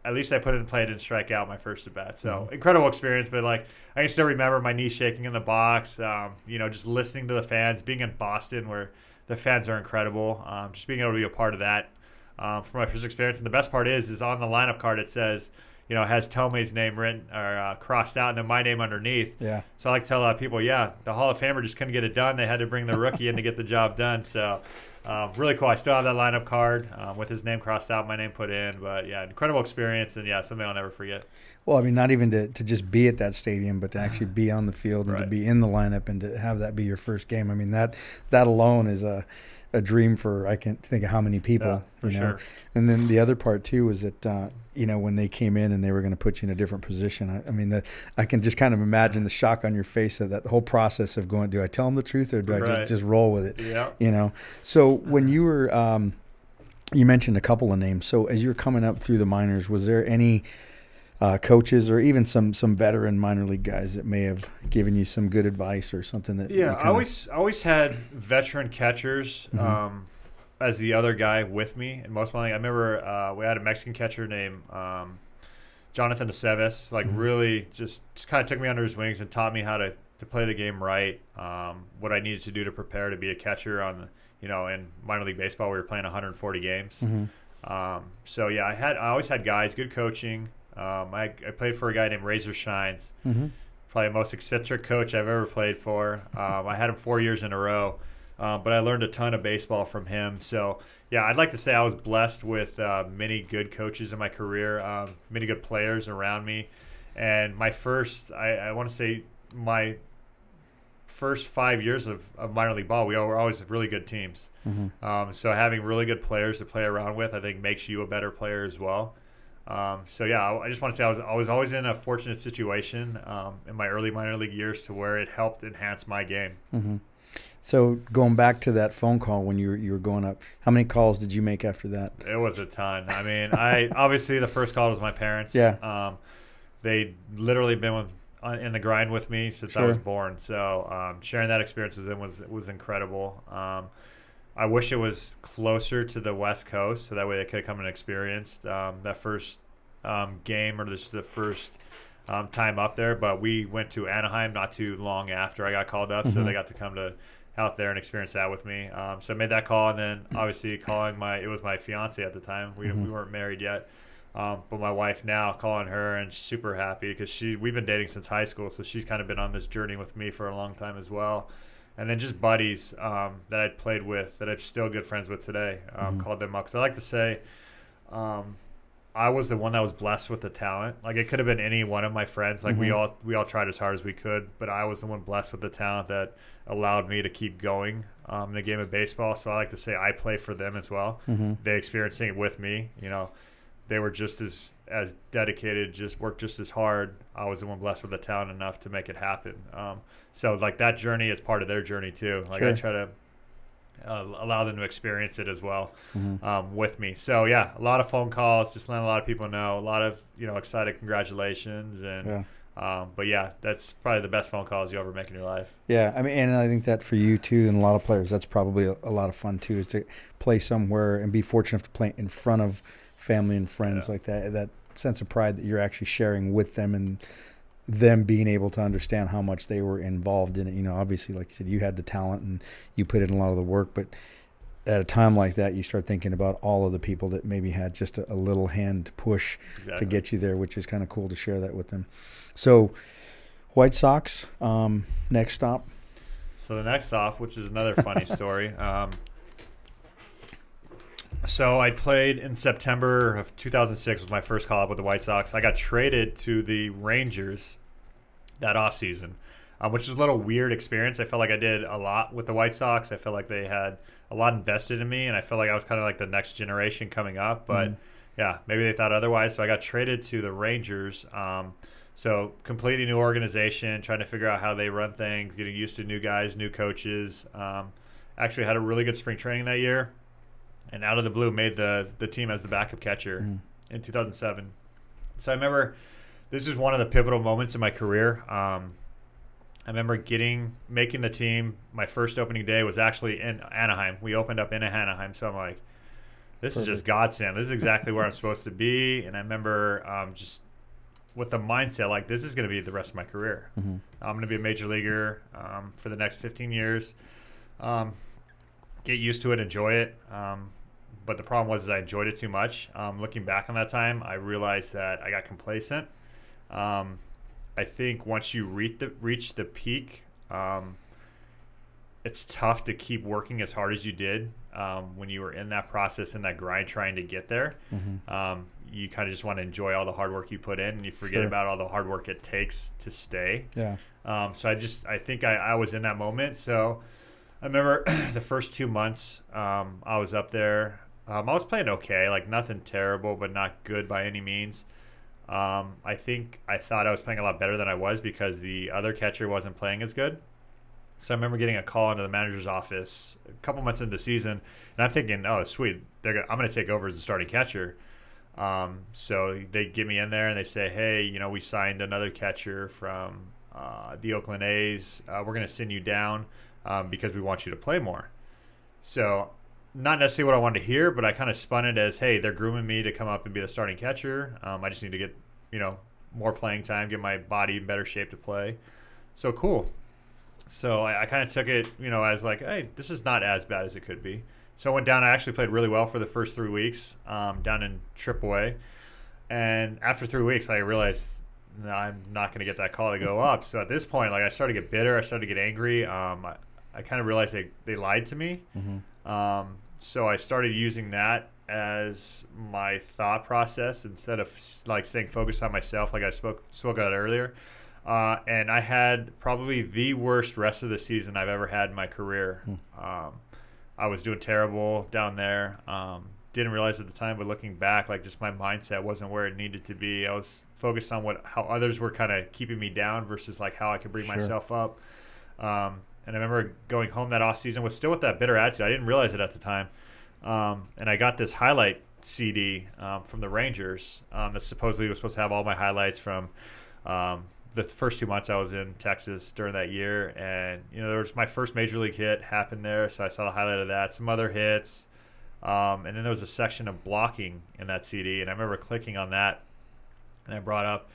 at least I put it in play and didn't strike out my first at bat. So incredible experience, but like I can still remember my knees shaking in the box, just listening to the fans, being in Boston where the fans are incredible, just being able to be a part of that for my first experience. And the best part is on the lineup card it says, has Thome's name written or crossed out, and then my name underneath. So I like to tell a lot of people, the Hall of Famer just couldn't get it done. They had to bring the rookie in to get the job done. So really cool. I still have that lineup card with his name crossed out, my name put in. But incredible experience, and something I'll never forget. Well, I mean, not even to just be at that stadium, but to actually be on the field and to be in the lineup and to have that be your first game. I mean, that alone is a dream for, I can't think of how many people. For sure. And then the other part too is that when they came in and they were going to put you in a different position, I can just kind of imagine the shock on your face of that whole process of going, do I tell them the truth or do I just roll with it? So when you were you mentioned a couple of names. So as you were coming up through the minors, was there any coaches or even some veteran minor league guys that may have given you some good advice or something that I always had veteran catchers as the other guy with me. And most of my, I remember we had a Mexican catcher named Jonathan Aceves, like really just kind of took me under his wings and taught me how to play the game right, what I needed to do to prepare to be a catcher on, in minor league baseball, we were playing 140 games. So yeah, I always had guys, good coaching. I played for a guy named Razor Shines, probably the most eccentric coach I've ever played for. I had him 4 years in a row. But I learned a ton of baseball from him. So, yeah, I'd like to say I was blessed with many good coaches in my career, many good players around me. And my first, I want to say my first 5 years of minor league ball, we were always really good teams. So having really good players to play around with, I think, makes you a better player as well. So, yeah, I just want to say I was always in a fortunate situation in my early minor league years to where it helped enhance my game. So going back to that phone call when you were going up, how many calls did you make after that? It was a ton. I mean, obviously the first call was my parents. Yeah. They literally been in the grind with me since I was born. So sharing that experience with them was incredible. I wish it was closer to the West Coast so that way they could have come and experienced that first game or the first time up there. But we went to Anaheim not too long after I got called up, so they got to come out there and experience that with me. So I made that call, and then obviously it was my fiance at the time. We weren't married yet, but my wife now, calling her, and she's super happy because we've been dating since high school, so she's kind of been on this journey with me for a long time as well. And then just buddies that I'd played with that I'm still good friends with today, called them up because I like to say I was the one that was blessed with the talent. Like it could have been any one of my friends. Like we all tried as hard as we could, but I was the one blessed with the talent that allowed me to keep going in the game of baseball. So I like to say I play for them as well. They experiencing it with me. They were just as dedicated, just worked just as hard. I was the one blessed with the talent enough to make it happen. So like that journey is part of their journey too. Like I try to allow them to experience it as well with me. So yeah, a lot of phone calls, just letting a lot of people know, a lot of excited congratulations, and but yeah, that's probably the best phone calls you ever make in your life. Yeah, I mean, and I think that for you too, and a lot of players, that's probably a lot of fun too, is to play somewhere and be fortunate enough to play in front of family and friends like that. That sense of pride that you're actually sharing with them and them being able to understand how much they were involved in it. Obviously, like you said, you had the talent and you put in a lot of the work, but at a time like that, you start thinking about all of the people that maybe had just a little hand push to get you there, which is kind of cool to share that with them. So White Sox, next stop. So the next stop, which is another funny story. So I played in September of 2006 was my first call-up with the White Sox. I got traded to the Rangers that offseason, which was a little weird experience. I felt like I did a lot with the White Sox. I felt like they had a lot invested in me, and I felt like I was kind of like the next generation coming up. But, yeah, maybe they thought otherwise. So I got traded to the Rangers. So completely new organization, trying to figure out how they run things, getting used to new guys, new coaches. Actually had a really good spring training that year. And out of the blue, made the team as the backup catcher in 2007. So I remember this is one of the pivotal moments in my career. I remember making the team. My first opening day was actually in Anaheim. We opened up in Anaheim. So I'm like, this is just godsend. This is exactly where I'm supposed to be. And I remember just with the mindset, like, this is going to be the rest of my career. I'm going to be a major leaguer for the next 15 years. Get used to it, enjoy it. But the problem was I enjoyed it too much. Looking back on that time, I realized that I got complacent. I think once you reach the peak, it's tough to keep working as hard as you did when you were in that process, in that grind, trying to get there. You kind of just want to enjoy all the hard work you put in, and you forget about all the hard work it takes to stay. So I think I was in that moment. So I remember the first 2 months I was up there. I was playing okay, like nothing terrible, but not good by any means. I thought I was playing a lot better than I was because the other catcher wasn't playing as good. So I remember getting a call into the manager's office a couple months into the season, and I'm thinking, oh, sweet, I'm going to take over as the starting catcher. So they get me in there and they say, hey, we signed another catcher from the Oakland A's. We're going to send you down because we want you to play more. So not necessarily what I wanted to hear, but I kind of spun it as, hey, they're grooming me to come up and be the starting catcher. I just need to get more playing time, get my body in better shape to play. So cool. So I kind of took it, as like, hey, this is not as bad as it could be. So I went down. I actually played really well for the first 3 weeks down in AAA. And after 3 weeks, I realized no, I'm not going to get that call to go up. So at this point, like I started to get bitter. I started to get angry. I kind of realized they lied to me. So I started using that as my thought process instead of like staying focused on myself like I spoke about earlier. And I had probably the worst rest of the season I've ever had in my career. I was doing terrible down there. Didn't realize at the time, but looking back, like just my mindset wasn't where it needed to be. I was focused on how others were kind of keeping me down versus like how I could bring myself up. And I remember going home that off season with that bitter attitude. I didn't realize it at the time. And I got this highlight CD from the Rangers that supposedly was supposed to have all my highlights from the first 2 months I was in Texas during that year. And, there was my first major league hit happened there. So I saw the highlight of that, some other hits. And then there was a section of blocking in that CD. And I remember clicking on that and I brought up,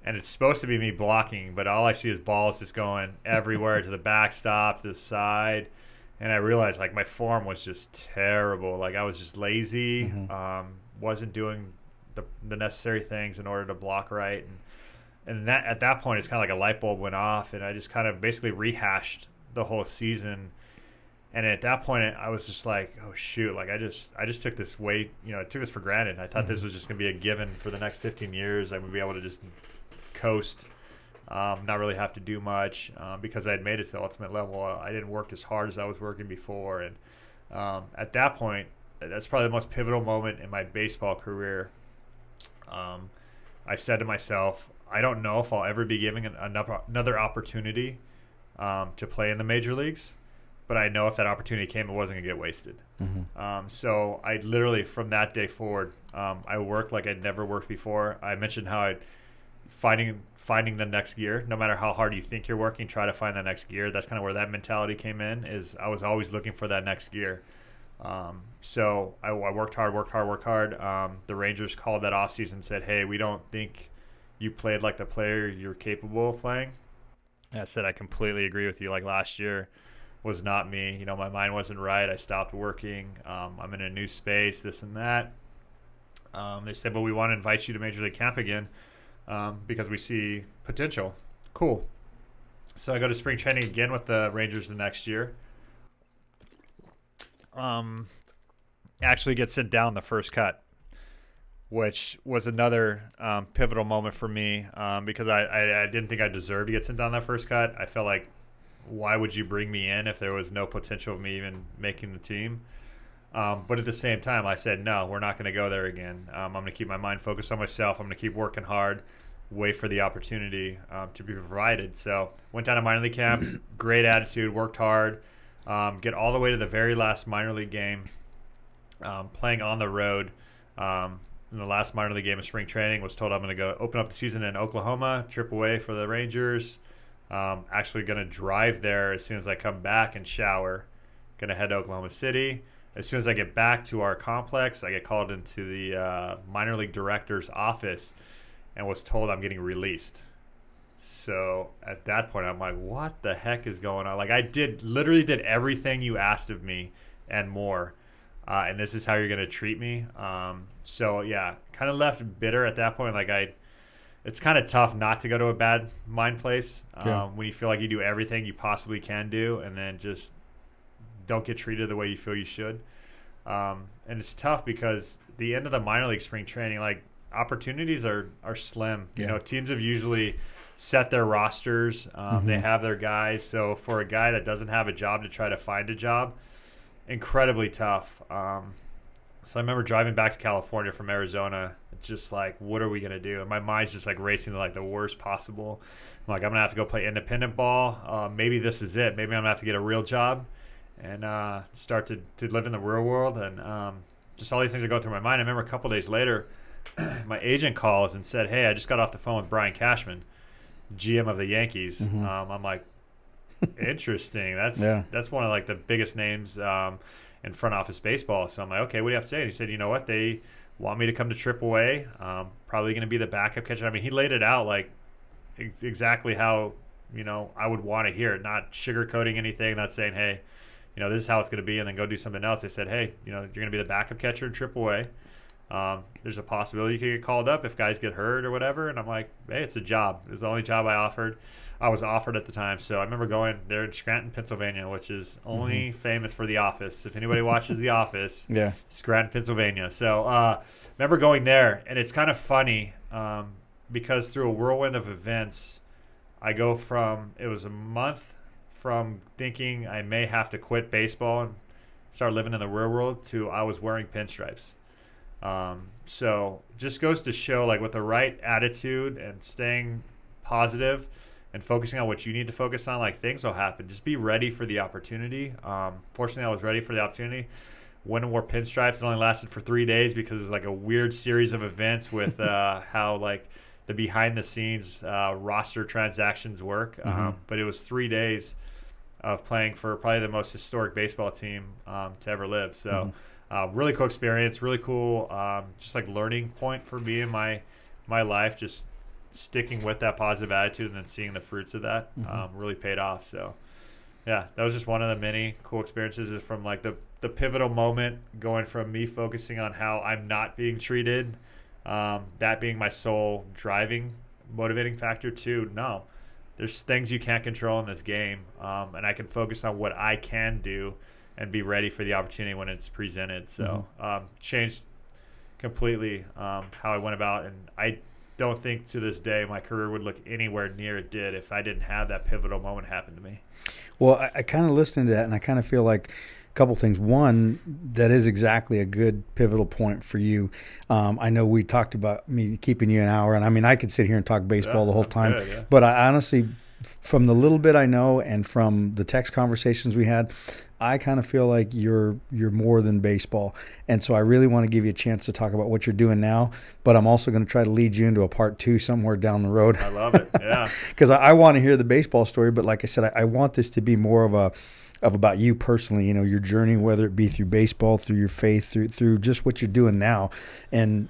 and it's supposed to be me blocking, but all I see is balls just going everywhere to the backstop, to the side. And I realized like my form was just terrible. Like I was just lazy, wasn't doing the necessary things in order to block right. And that at that point, it's kind of like a light bulb went off, and I just kind of basically rehashed the whole season. And at that point, I was just like, oh shoot, like I just took this I took this for granted. I thought this was just gonna be a given for the next 15 years. I would be able to just coast, not really have to do much because I had made it to the ultimate level. I didn't work as hard as I was working before. And at that point, that's probably the most pivotal moment in my baseball career. I said to myself, I don't know if I'll ever be given another opportunity to play in the major leagues, but I know if that opportunity came, it wasn't going to get wasted. So I literally, from that day forward, I worked like I'd never worked before. I mentioned how finding the next gear, no matter how hard you think you're working, try to find that next gear. That's kind of where that mentality came in, is I was always looking for that next gear. So I worked hard. The Rangers called that offseason and said, hey, we don't think you played like the player you're capable of playing. And I said, I completely agree with you. Like last year was not me. My mind wasn't right. I stopped working. I'm in a new space, this and that. They said, but we want to invite you to Major League Camp again because we see potential. Cool. So I go to spring training again with the Rangers the next year. Actually get sent down the first cut, which was another pivotal moment for me because I didn't think I deserved to get sent down that first cut. I felt like, why would you bring me in if there was no potential of me even making the team? But at the same time, I said, no, we're not going to go there again. I'm going to keep my mind focused on myself. I'm going to keep working hard, wait for the opportunity to be provided. So went down to minor league camp, great attitude, worked hard, get all the way to the very last minor league game, playing on the road. In the last minor league game of spring training, was told I'm going to go open up the season in Oklahoma, AAA for the Rangers. Actually going to drive there as soon as I come back and shower. Going to head to Oklahoma City. As soon as I get back to our complex, I get called into the minor league director's office and was told I'm getting released. So at that point, I'm like, what the heck is going on? Like I literally did everything you asked of me and more. And this is how you're going to treat me. So yeah, kind of left bitter at that point. Like it's kind of tough not to go to a bad mind place when you feel like you do everything you possibly can do and then just don't get treated the way you feel you should. And it's tough because the end of the minor league spring training, like opportunities are slim. Teams have usually set their rosters. They have their guys. So for a guy that doesn't have a job to try to find a job, incredibly tough. So I remember driving back to California from Arizona, just like, what are we going to do? And my mind's just like racing to like the worst possible. I'm like, I'm going to have to go play independent ball. Maybe this is it. Maybe I'm going to have to get a real job and start to live in the real world. And just all these things are going through my mind. I remember a couple days later, my agent calls and said, hey, I just got off the phone with Brian Cashman, GM of the Yankees. I'm like, Interesting. That's one of like the biggest names in front office baseball. So I'm like, okay, what do you have to say? And he said, you know what? They want me to come to AAA. Probably going to be the backup catcher. I mean, he laid it out like exactly how, I would want to hear it, not sugarcoating anything, not saying, hey, this is how it's going to be, and then go do something else. They said, hey, you're going to be the backup catcher in AAA. There's a possibility you could get called up if guys get hurt or whatever. And I'm like, hey, it's a job. It's the only job I was offered at the time. So I remember going there in Scranton, Pennsylvania, which is only famous for The Office. If anybody watches The Office, Scranton, Pennsylvania. So remember going there, and it's kind of funny because through a whirlwind of events, I go from, it was a month from thinking I may have to quit baseball and start living in the real world to I was wearing pinstripes. So just goes to show, like, with the right attitude and staying positive and focusing on what you need to focus on, like, things will happen. Just be ready for the opportunity. Fortunately, I was ready for the opportunity. Went and wore pinstripes. It only lasted for 3 days because it's like a weird series of events with how, like, the behind-the-scenes roster transactions work. But it was 3 days of playing for probably the most historic baseball team to ever live. So really cool experience, really cool just like learning point for me in my life, just sticking with that positive attitude and then seeing the fruits of that really paid off. So, yeah, that was just one of the many cool experiences from like the pivotal moment, going from me focusing on how I'm not being treated, that being my sole driving, motivating factor to, no, there's things you can't control in this game, and I can focus on what I can do and be ready for the opportunity when it's presented. So changed completely how I went about, and I don't think to this day my career would look anywhere near it did if I didn't have that pivotal moment happen to me. Well, I kind of listened to that, and I kind of feel like a couple things. One, that is exactly a good pivotal point for you. I know we talked about me keeping you an hour, and I mean, I could sit here and talk baseball the whole time, good, but I honestly, from the little bit I know and from the text conversations we had, I kind of feel like you're more than baseball. And so I really want to give you a chance to talk about what you're doing now, but I'm also going to try to lead you into a part 2 somewhere down the road. I love it. Yeah. Because I want to hear the baseball story, but like I said, I want this to be more of about you personally, your journey, whether it be through baseball, through your faith, through just what you're doing now. And,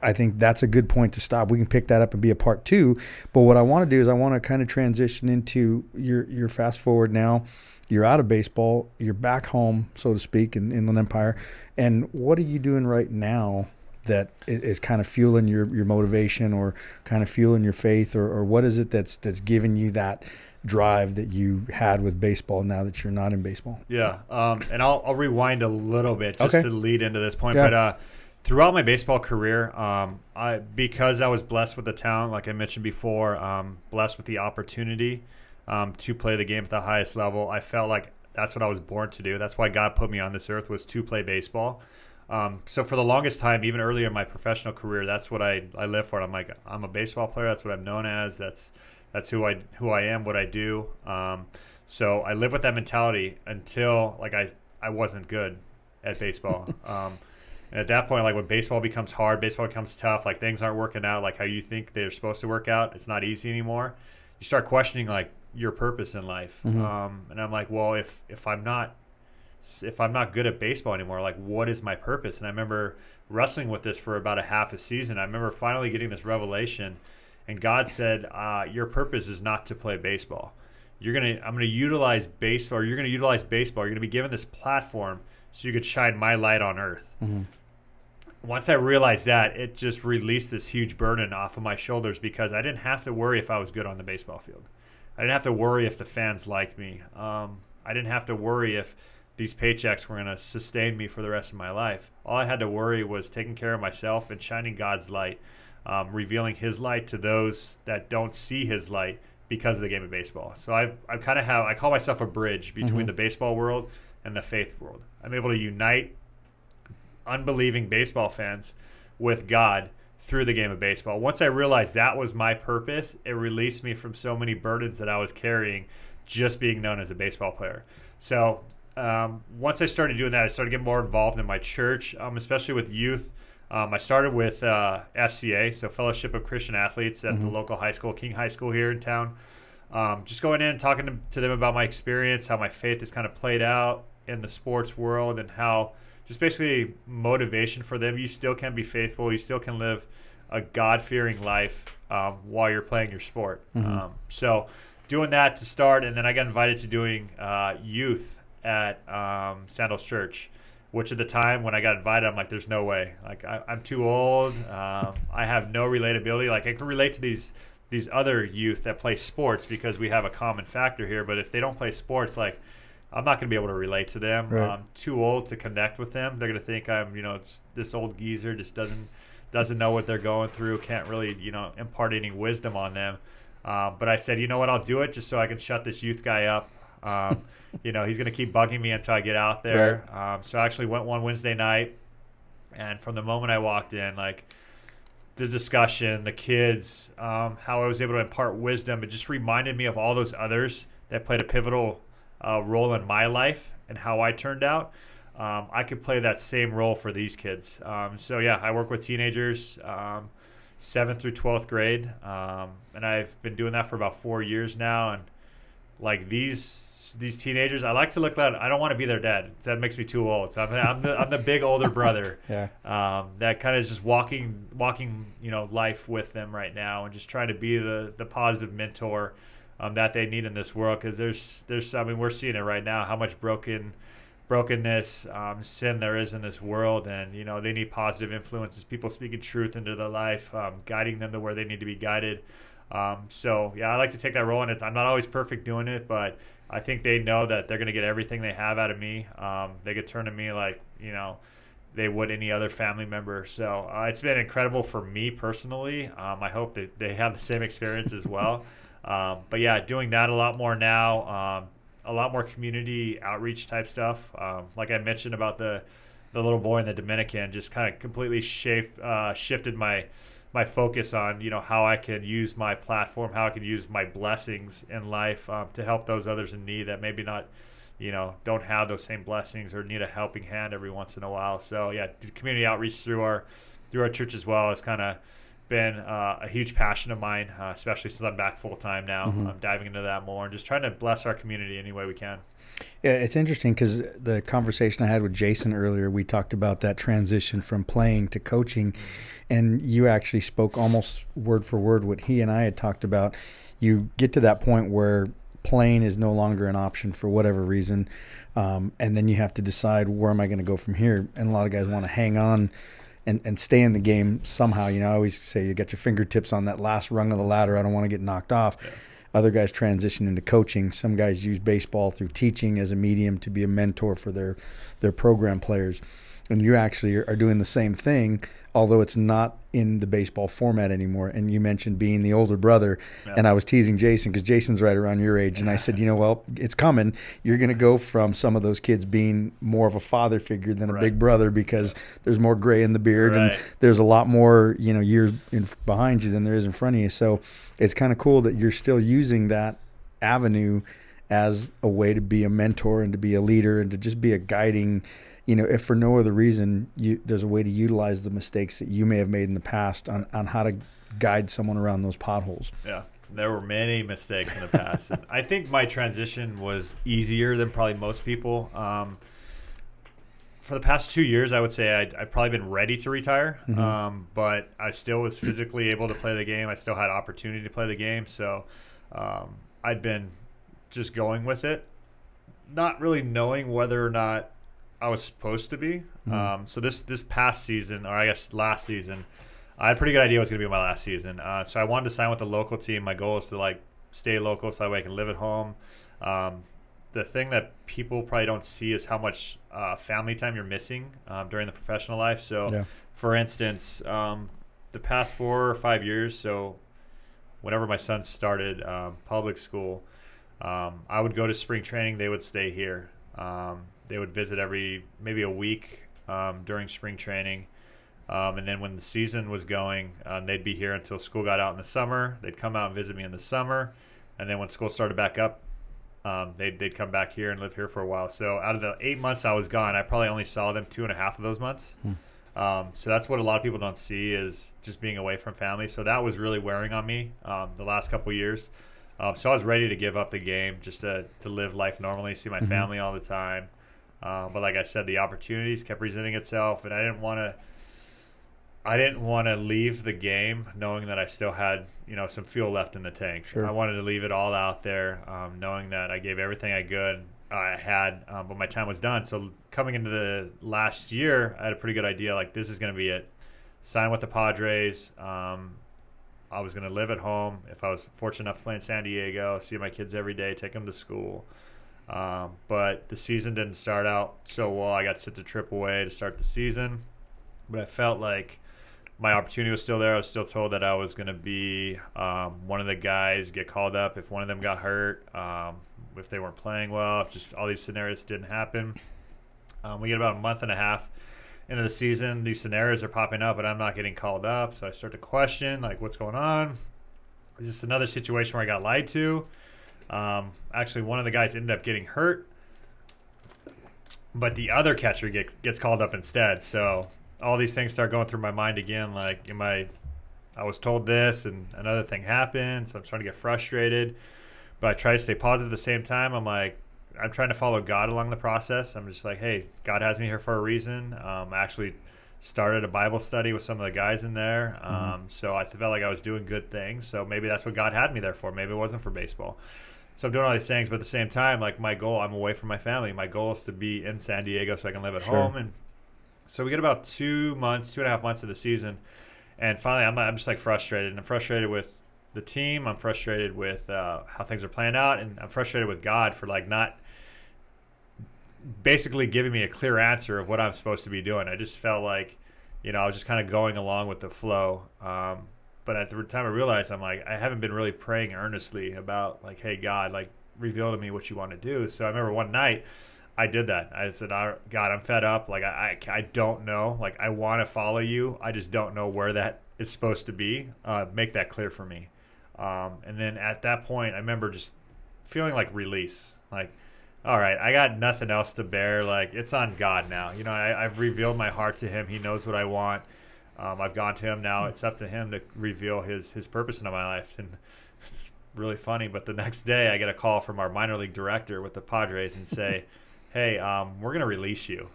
I think that's a good point to stop. We can pick that up and be a part 2. But what I want to do is I want to kind of transition into your fast forward now. You're out of baseball. You're back home, so to speak, in Inland Empire. And what are you doing right now that is kind of fueling your motivation or kind of fueling your faith? Or what is it that's giving you that drive that you had with baseball now that you're not in baseball? Yeah, and I'll rewind a little bit just to lead into this point. Yeah. But throughout my baseball career, because I was blessed with the talent, like I mentioned before, blessed with the opportunity to play the game at the highest level, I felt like that's what I was born to do. That's why God put me on this earth, was to play baseball. So for the longest time, even earlier in my professional career, that's what I live for. I'm like, I'm a baseball player. That's what I'm known as. That's who I am, what I do. So I lived with that mentality until like I wasn't good at baseball. And at that point, like when baseball becomes hard, baseball becomes tough, like things aren't working out like how you think they're supposed to work out. It's not easy anymore. You start questioning like your purpose in life. And I'm like, well, if I'm not good at baseball anymore, like what is my purpose? And I remember wrestling with this for about a half a season. I remember finally getting this revelation, and God said, your purpose is not to play baseball. I'm gonna utilize baseball, or you're gonna utilize baseball. You're gonna be given this platform so you could shine my light on earth. Once I realized that, it just released this huge burden off of my shoulders, because I didn't have to worry if I was good on the baseball field. I didn't have to worry if the fans liked me. I didn't have to worry if these paychecks were going to sustain me for the rest of my life. All I had to worry was taking care of myself and shining God's light, revealing His light to those that don't see His light because of the game of baseball. So I call myself a bridge between the baseball world and the faith world. I'm able to unite unbelieving baseball fans with God through the game of baseball. Once I realized that was my purpose, it released me from so many burdens that I was carrying just being known as a baseball player. So once I started doing that, I started getting more involved in my church, especially with youth. I started with FCA, so Fellowship of Christian Athletes at the local high school, King High School here in town. just going in and talking to them about my experience, how my faith has kind of played out in the sports world, and how just basically motivation for them. You still can be faithful. You still can live a God-fearing life while you're playing your sport. So doing that to start, and then I got invited to doing youth at Sandals Church, which at the time when I got invited, I'm like, there's no way. Like, I'm too old. I have no relatability. Like, I can relate to these other youth that play sports because we have a common factor here. But if they don't play sports, like, I'm not going to be able to relate to them. Right. I'm too old to connect with them. They're going to think I'm, it's this old geezer, just doesn't know what they're going through, can't really, impart any wisdom on them. But I said, you know what, I'll do it just so I can shut this youth guy up. He's going to keep bugging me until I get out there. Right. So I actually went one Wednesday night, and from the moment I walked in, like, the discussion, the kids, how I was able to impart wisdom, it just reminded me of all those others that played a pivotal role in my life and how I turned out. I could play that same role for these kids. So yeah, I work with teenagers, 7th through 12th grade, and I've been doing that for about 4 years now. And like these teenagers, I like to look at. I don't want to be their dad. So that makes me too old. So I'm the big older brother. Yeah. That kind of is just walking, life with them right now, and just trying to be the positive mentor that they need in this world. Because there's we're seeing it right now, how much brokenness, sin there is in this world, and they need positive influences, people speaking truth into their life, guiding them to where they need to be guided. So yeah, I like to take that role, and I'm not always perfect doing it, but I think they know that they're going to get everything they have out of me. They could turn to me like they would any other family member. So it's been incredible for me personally. I hope that they have the same experience as well. But yeah, doing that a lot more now. A lot more community outreach type stuff. Like I mentioned about the little boy in the Dominican, just kind of completely shifted my focus on how I can use my platform, how I can use my blessings in life to help those others in need that maybe not don't have those same blessings or need a helping hand every once in a while. So yeah, community outreach through our church as well has kind of been a huge passion of mine, especially since I'm back full time now. I'm diving into that more and just trying to bless our community any way we can. Yeah, it's interesting because the conversation I had with Jason earlier, we talked about that transition from playing to coaching, and you actually spoke almost word for word what he and I had talked about. You get to that point where playing is no longer an option for whatever reason, and then you have to decide, where am I going to go from here? And a lot of guys want to hang on and stay in the game somehow. I always say you got your fingertips on that last rung of the ladder. I don't want to get knocked off. Yeah. Other guys transition into coaching. Some guys use baseball through teaching as a medium to be a mentor for their program players. And you actually are doing the same thing, although it's not in the baseball format anymore. And you mentioned being the older brother, and I was teasing Jason because Jason's right around your age. And I said, well, it's coming. You're going to go from some of those kids being more of a father figure than a big brother, because there's more gray in the beard and there's a lot more, years behind you than there is in front of you. So it's kind of cool that you're still using that avenue as a way to be a mentor and to be a leader and to just be a guiding, if for no other reason, there's a way to utilize the mistakes that you may have made in the past on how to guide someone around those potholes. Yeah, there were many mistakes in the past. And I think my transition was easier than probably most people. For the past 2 years, I would say I'd probably been ready to retire, but I still was physically able to play the game. I still had opportunity to play the game. So I'd been just going with it, not really knowing whether or not I was supposed to be. So this past season, or I guess last season, I had a pretty good idea it was going to be my last season. So I wanted to sign with a local team. My goal is to stay local so that way I can live at home. The thing that people probably don't see is how much family time you're missing during the professional life. So for instance, the past 4 or 5 years, so whenever my son started public school, I would go to spring training. They would stay here. They would visit maybe a week during spring training. And then when the season was going, they'd be here until school got out in the summer. They'd come out and visit me in the summer. And then when school started back up, they'd come back here and live here for a while. So out of the 8 months I was gone, I probably only saw them 2.5 of those months. So that's what a lot of people don't see, is just being away from family. So that was really wearing on me the last couple of years. So I was ready to give up the game just to live life normally, see my family all the time. But like I said, the opportunities kept presenting itself, and I didn't want to leave the game knowing that I still had, some fuel left in the tank. Sure. I wanted to leave it all out there, knowing that I gave everything I had, but my time was done. So coming into the last year, I had a pretty good idea, like, this is going to be it. Sign with the Padres. I was going to live at home. If I was fortunate enough to play in San Diego, see my kids every day, take them to school. But the season didn't start out so well. I got sent to AAA to start the season, but I felt like my opportunity was still there. I was still told that I was going to be one of the guys get called up if one of them got hurt, if they weren't playing well, if just all these scenarios didn't happen. We get about a month and a half into the season. These scenarios are popping up, but I'm not getting called up. So I start to question, like, what's going on? Is this another situation where I got lied to? Actually, one of the guys ended up getting hurt, but the other catcher gets called up instead. So all these things start going through my mind again. Like, I was told this and another thing happened. So I'm starting to get frustrated, but I try to stay positive at the same time. I'm trying to follow God along the process. I'm just like, hey, God has me here for a reason. I actually started a Bible study with some of the guys in there. So I felt like I was doing good things. So maybe that's what God had me there for. Maybe it wasn't for baseball. So I'm doing all these things, but at the same time, like, my goal, I'm away from my family. My goal is to be in San Diego so I can live at home. And so we get about 2.5 months of the season. And finally, I'm just like frustrated. And I'm frustrated with the team. I'm frustrated with how things are playing out. And I'm frustrated with God for, like, not basically giving me a clear answer of what I'm supposed to be doing. I just felt like, I was just kind of going along with the flow. But at the time I realized, I'm like, I haven't been really praying earnestly about, like, hey, God, like, reveal to me what you want to do. So I remember one night I did that. I said, God, I'm fed up. Like, I don't know. Like, I want to follow you. I just don't know where that is supposed to be. Make that clear for me. And then at that point, I remember just feeling like release. Like, all right, I got nothing else to bear. Like, it's on God now. I've revealed my heart to him. He knows what I want. I've gone to him now. It's up to him to reveal his purpose into my life. And it's really funny, but the next day I get a call from our minor league director with the Padres and say, hey, we're going to release you.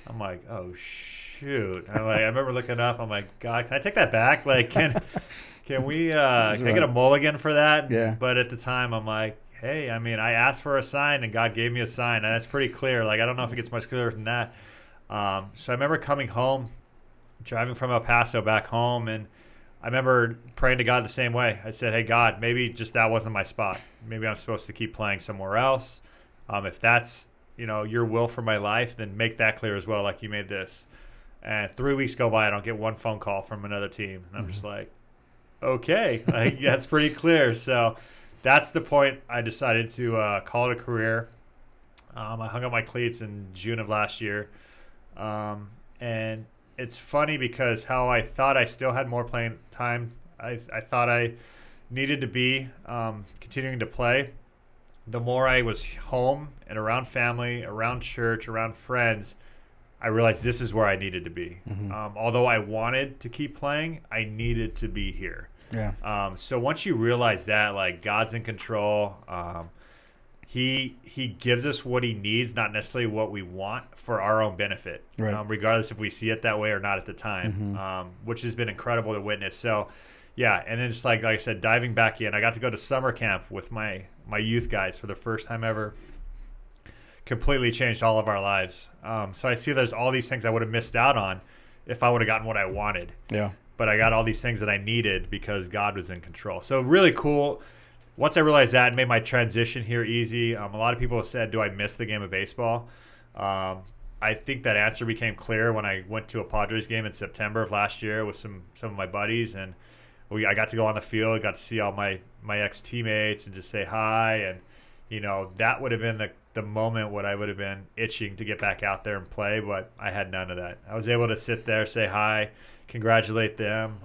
I'm like, oh, shoot. I remember looking up. I'm like, God, can I take that back? Like, can we can I get a mulligan for that? Yeah. But at the time, I'm like, hey, I asked for a sign and God gave me a sign. And that's pretty clear. Like, I don't know if it gets much clearer than that. So I remember coming home, driving from El Paso back home, and I remember praying to God the same way. I said, hey, God, maybe just that wasn't my spot. Maybe I'm supposed to keep playing somewhere else. If that's, your will for my life, then make that clear as well, like you made this. And 3 weeks go by, I don't get one phone call from another team. And I'm just like, okay, like, that's pretty clear. So that's the point I decided to call it a career. I hung up my cleats in June of last year. And it's funny because how I thought I still had more playing time. I thought I needed to be continuing to play. The more I was home and around family, around church, around friends, I realized this is where I needed to be. Although I wanted to keep playing, I needed to be here. Yeah. So once you realize that, like, God's in control, He gives us what he needs, not necessarily what we want, for our own benefit, right. Regardless if we see it that way or not at the time, which has been incredible to witness. So, yeah, and then just like I said, diving back in, I got to go to summer camp with my youth guys for the first time ever. Completely changed all of our lives. So I see there's all these things I would have missed out on if I would have gotten what I wanted. Yeah. But I got all these things that I needed because God was in control. So really cool. Once I realized that, it made my transition here easy. A lot of people have said, do I miss the game of baseball? I think that answer became clear when I went to a Padres game in September of last year with some of my buddies. And I got to go on the field, got to see all my ex-teammates and just say hi. And, that would have been the moment what I would have been itching to get back out there and play, but I had none of that. I was able to sit there, say hi, congratulate them,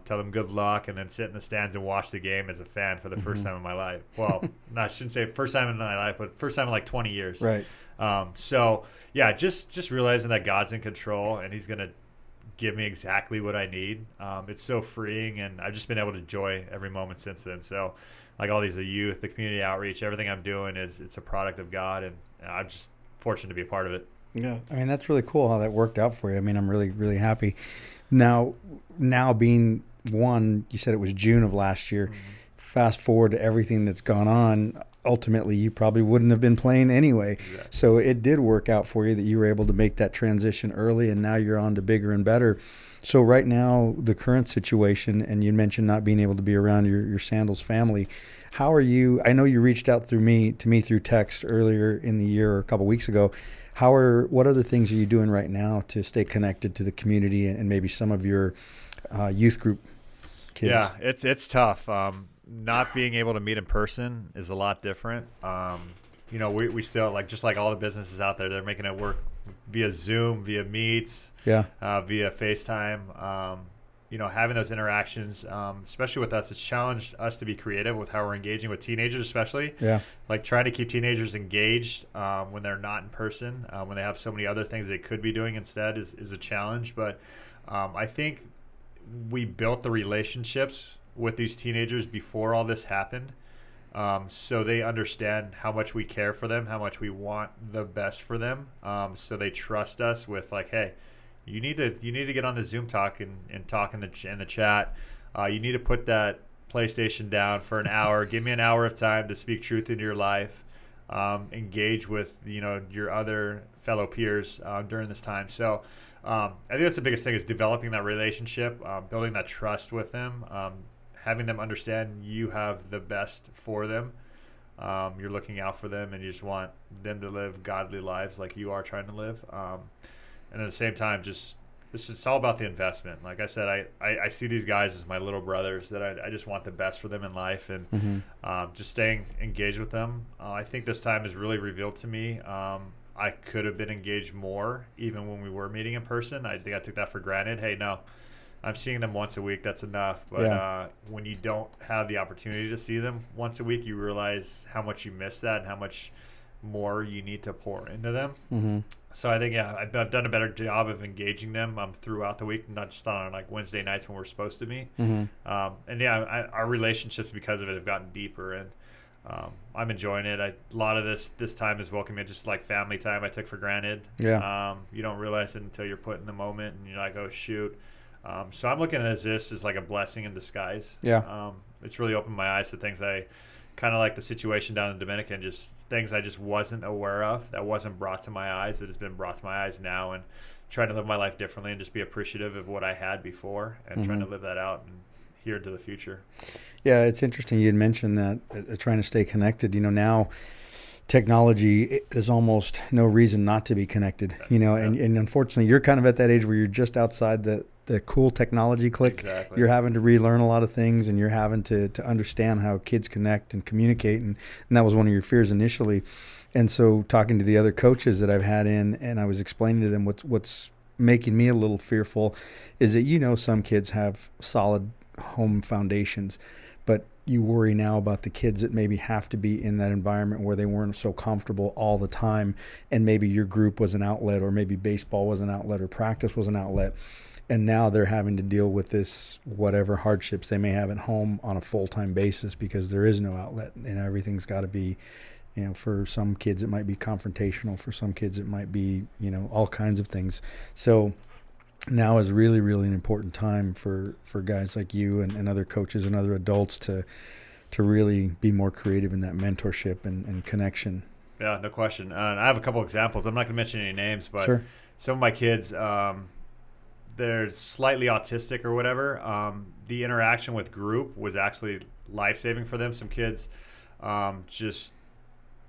tell them good luck, and then sit in the stands and watch the game as a fan for the first time in my life. Well, I shouldn't say first time in my life, but first time in like 20 years. Right. So, yeah, just realizing that God's in control and he's going to give me exactly what I need. It's so freeing, and I've just been able to enjoy every moment since then. So like all these, the youth, the community outreach, everything I'm doing it's a product of God, and I'm just fortunate to be a part of it. Yeah, I mean, that's really cool how that worked out for you. I mean, I'm really, really happy. Now being one, you said it was June of last year. Fast forward to everything that's gone on, ultimately you probably wouldn't have been playing anyway. Exactly. So it did work out for you that you were able to make that transition early, and now you're on to bigger and better. So right now, the current situation, and you mentioned not being able to be around your Sandals family. How are you? I know you reached out to me through text earlier in the year or a couple weeks ago. What other things are you doing right now to stay connected to the community and maybe some of your youth group kids? Yeah, it's tough. Not being able to meet in person is a lot different. You know, we still, like, just like all the businesses out there, they're making it work via Zoom, via Meets, via FaceTime. You know, having those interactions, especially with us, it's challenged us to be creative with how we're engaging with teenagers, especially. Yeah. Like trying to keep teenagers engaged when they're not in person, when they have so many other things they could be doing instead is a challenge. But I think we built the relationships with these teenagers before all this happened. So they understand how much we care for them, how much we want the best for them. So they trust us with, like, hey, you need to get on the Zoom talk and talk in the chat. You need to put that PlayStation down for an hour. Give me an hour of time to speak truth into your life. Engage with your other fellow peers during this time. So I think that's the biggest thing, is developing that relationship, building that trust with them, having them understand you have the best for them. You're looking out for them, and you just want them to live godly lives like you are trying to live. And at the same time, it's all about the investment. Like I said, I see these guys as my little brothers that I just want the best for them in life, and just staying engaged with them. I think this time has really revealed to me I could have been engaged more even when we were meeting in person. I think I took that for granted. Hey, no, I'm seeing them once a week. That's enough. But when you don't have the opportunity to see them once a week, you realize how much you miss that and how much more you need to pour into them. So I think, I've done a better job of engaging them throughout the week, not just on like Wednesday nights when we're supposed to meet. Our relationships because of it have gotten deeper, and I'm enjoying it. A lot of this time is welcoming, just like family time I took for granted. You don't realize it until you're put in the moment, and you're like, oh shoot. So I'm looking at this as like a blessing in disguise. It's really opened my eyes to things I kind of like, the situation down in Dominican, just things I just wasn't aware of, that wasn't brought to my eyes, that has been brought to my eyes now, and trying to live my life differently and just be appreciative of what I had before, and trying to live that out and here into the future. Yeah, it's interesting you had mentioned that, trying to stay connected. Now technology, there's almost no reason not to be connected, and unfortunately you're kind of at that age where you're just outside the cool technology clique. Exactly. You're having to relearn a lot of things, and you're having to understand how kids connect and communicate, and that was one of your fears initially. And so talking to the other coaches that I've had in, and I was explaining to them what's making me a little fearful is that some kids have solid home foundations, but you worry now about the kids that maybe have to be in that environment where they weren't so comfortable all the time, and maybe your group was an outlet, or maybe baseball was an outlet, or practice was an outlet. And now they're having to deal with this, whatever hardships they may have at home, on a full-time basis, because there is no outlet, and everything's got to be, for some kids it might be confrontational, for some kids it might be, all kinds of things. So now is really, really an important time for guys like you and other coaches and other adults to really be more creative in that mentorship and connection. Yeah, no question. I have a couple examples. I'm not going to mention any names, but sure. Some of my kids, they're slightly autistic or whatever. The interaction with group was actually life-saving for them. Some kids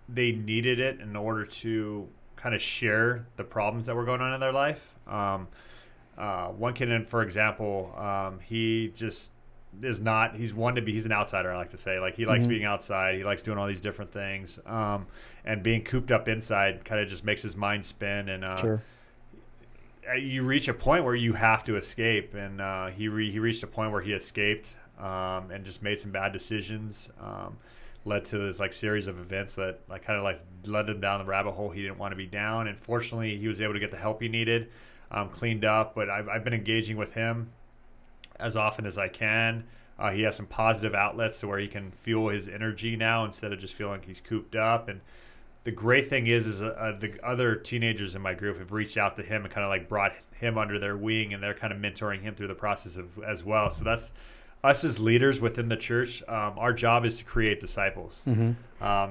they needed it in order to kind of share the problems that were going on in their life. One kid, for example, he just is not, he's an outsider, I like to say. Like, he likes being outside. He likes doing all these different things. And being cooped up inside kind of just makes his mind spin. And sure. You reach a point where you have to escape, and he reached a point where he escaped and just made some bad decisions, led to this series of events that led him down the rabbit hole he didn't want to be down. And fortunately, he was able to get the help he needed. cleaned up. But I've been engaging with him as often as I can. He has some positive outlets to where he can fuel his energy now instead of just feeling like he's cooped up. And the great thing is the other teenagers in my group have reached out to him and kind of like brought him under their wing, and they're kind of mentoring him through the process as well. So that's us as leaders within the church. Our job is to create disciples.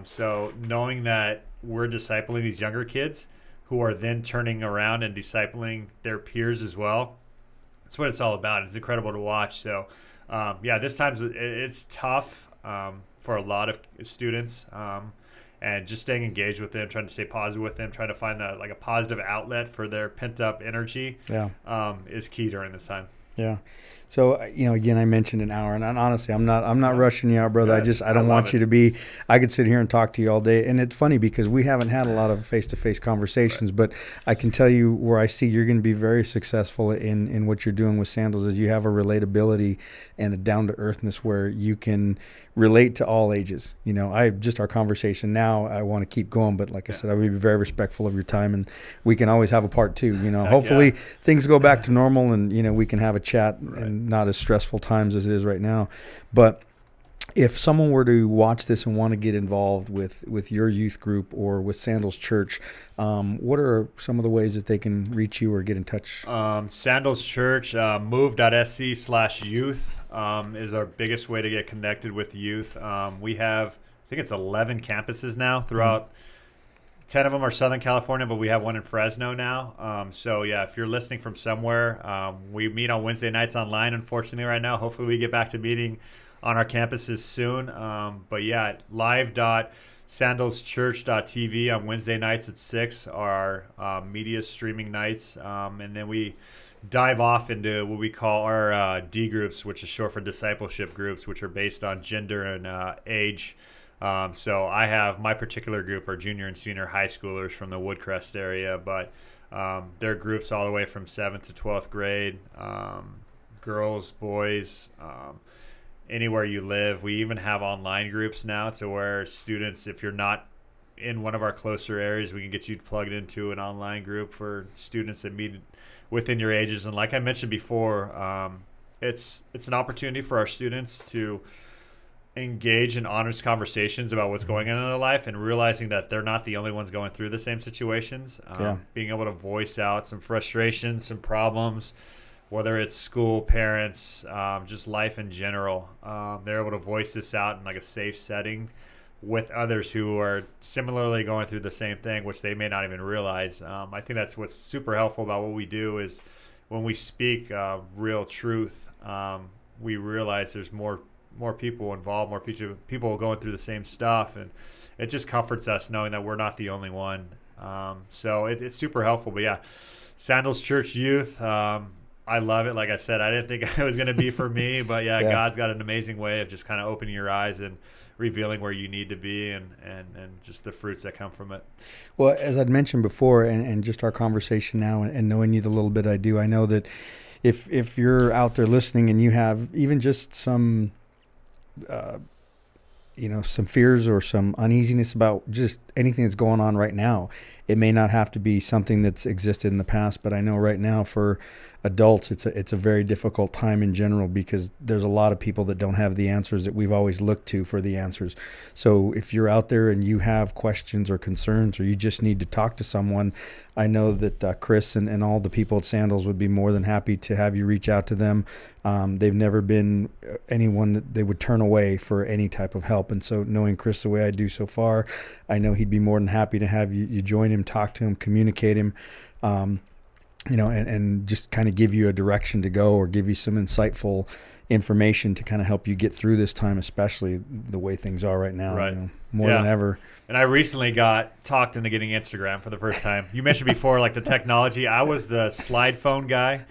So knowing that we're discipling these younger kids who are then turning around and discipling their peers as well, that's what it's all about. It's incredible to watch. So this time it's tough for a lot of students. And just staying engaged with them, trying to stay positive with them, trying to find a positive outlet for their pent up energy, is key during this time. Yeah. So, again, I mentioned an hour, and honestly, I'm not rushing you out, brother. Good. I don't want you to be. I could sit here and talk to you all day, and it's funny because we haven't had a lot of face-to-face conversations, but I can tell you where I see you're going to be very successful in what you're doing with Sandals is you have a relatability and a down-to-earthness where you can relate to all ages. Our conversation now, I want to keep going, but like I said, I will be very respectful of your time, and we can always have a part two. Hopefully things go back to normal, and we can have a chat and not as stressful times as it is right now. But if someone were to watch this and want to get involved with your youth group or with Sandals Church, what are some of the ways that they can reach you or get in touch? Sandals Church, move.sc/youth is our biggest way to get connected with youth. We have, I think it's 11 campuses now throughout. 10 of them are Southern California, but we have one in Fresno now. If you're listening from somewhere, we meet on Wednesday nights online, unfortunately, right now. Hopefully we get back to meeting on our campuses soon. live.sandalschurch.tv on Wednesday nights at 6 are our media streaming nights. And then we dive off into what we call our D groups, which is short for discipleship groups, which are based on gender and age. So I have my particular group are junior and senior high schoolers from the Woodcrest area, but they're groups all the way from 7th to 12th grade, girls, boys, anywhere you live. We even have online groups now to where students, if you're not in one of our closer areas, we can get you plugged into an online group for students that meet within your ages. And like I mentioned before, it's an opportunity for our students to engage in honest conversations about what's going on in their life and realizing that they're not the only ones going through the same situations. Being able to voice out some frustrations, some problems, whether it's school, parents, just life in general. They're able to voice this out in like a safe setting with others who are similarly going through the same thing, which they may not even realize. I think that's what's super helpful about what we do is when we speak real truth, we realize there's more people involved, more people going through the same stuff, and it just comforts us knowing that we're not the only one. So it's super helpful. But yeah, Sandals Church Youth, I love it. Like I said, I didn't think it was going to be for me, but God's got an amazing way of just kind of opening your eyes and revealing where you need to be and just the fruits that come from it. Well, as I'd mentioned before, and just our conversation now and knowing you the little bit I do, I know that if you're out there listening and you have even just some some fears or some uneasiness about just anything that's going on right now. It may not have to be something that's existed in the past, but I know right now for adults, it's a very difficult time in general because there's a lot of people that don't have the answers that we've always looked to for the answers. So if you're out there and you have questions or concerns or you just need to talk to someone, I know that Chris and all the people at Sandals would be more than happy to have you reach out to them. They've never been anyone that they would turn away for any type of help. And so knowing Chris the way I do so far, I know he'd be more than happy to have you join him, talk to him, communicate him, and just kind of give you a direction to go or give you some insightful information to kind of help you get through this time, especially the way things are right now, right. More than ever. And I recently got talked into getting Instagram for the first time. You mentioned before, like the technology. I was the slide phone guy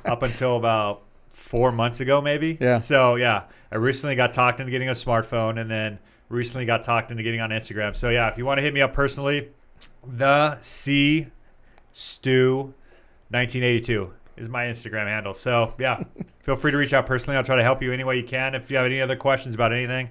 up until about 4 months ago, maybe. Yeah. So, I recently got talked into getting a smartphone and then recently got talked into getting on Instagram. So, if you want to hit me up personally, the C Stew 1982 is my Instagram handle. So, feel free to reach out personally. I'll try to help you any way you can. If you have any other questions about anything,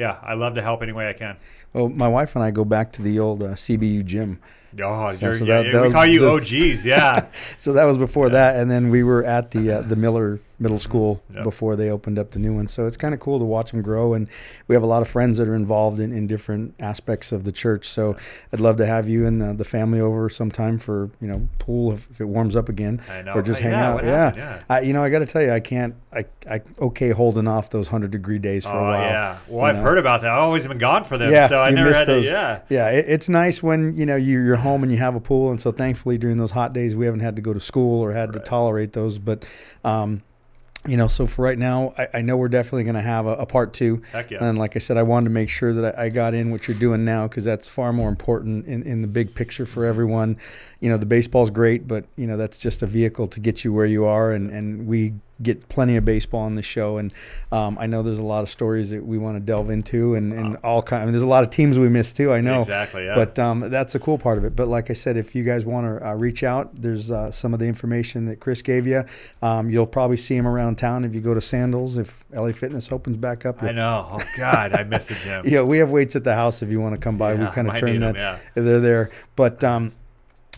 I love to help any way I can. Well, my wife and I go back to the old CBU gym. Oh, so we call you OGs, yeah. So that was before that, and then we were at the Miller Middle School before they opened up the new one. So it's kind of cool to watch them grow, and we have a lot of friends that are involved in different aspects of the church. So I'd love to have you and the family over sometime for pool if it warms up again, or just hang out. I got to tell you, I holding off those 100-degree days for a while. Yeah, well, I've heard about that. I've always been gone for them, so I never had those. It's nice when you're home and you have a pool, and so thankfully during those hot days we haven't had to go to school or had to tolerate those, but. So for right now, I know we're definitely going to have a part 2. Heck yeah. And like I said, I wanted to make sure that I got in what you're doing now, because that's far more important in the big picture for everyone. The baseball's great, but, that's just a vehicle to get you where you are. And we get plenty of baseball on the show. And I know there's a lot of stories that we want to delve into and all kind. I mean, there's a lot of teams we miss too, I know. Exactly, yeah. But that's the cool part of it. But like I said, if you guys want to reach out, there's some of the information that Chris gave you. You'll probably see him around town if you go to Sandals, if LA Fitness opens back up. I know. Oh, God, I miss the gym. Yeah, we have weights at the house if you want to come by. We kind of turn that. They're there. But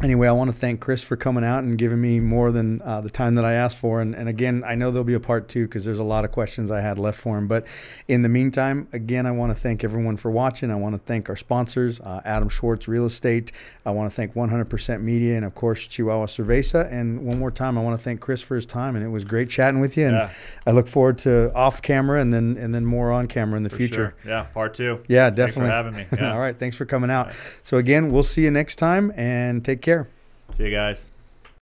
anyway, I want to thank Chris for coming out and giving me more than the time that I asked for. And again, I know there'll be a part 2 because there's a lot of questions I had left for him. But in the meantime, again, I want to thank everyone for watching. I want to thank our sponsors, Adam Schwartz Real Estate. I want to thank 100% Media and, of course, Chihuahua Cerveza. And one more time, I want to thank Chris for his time. And it was great chatting with you. And I look forward to off camera and then more on camera in the future. Sure. Yeah, part 2. Yeah, definitely. Thanks for having me. Yeah. All right. Thanks for coming out. So, again, we'll see you next time, and take care. See you guys.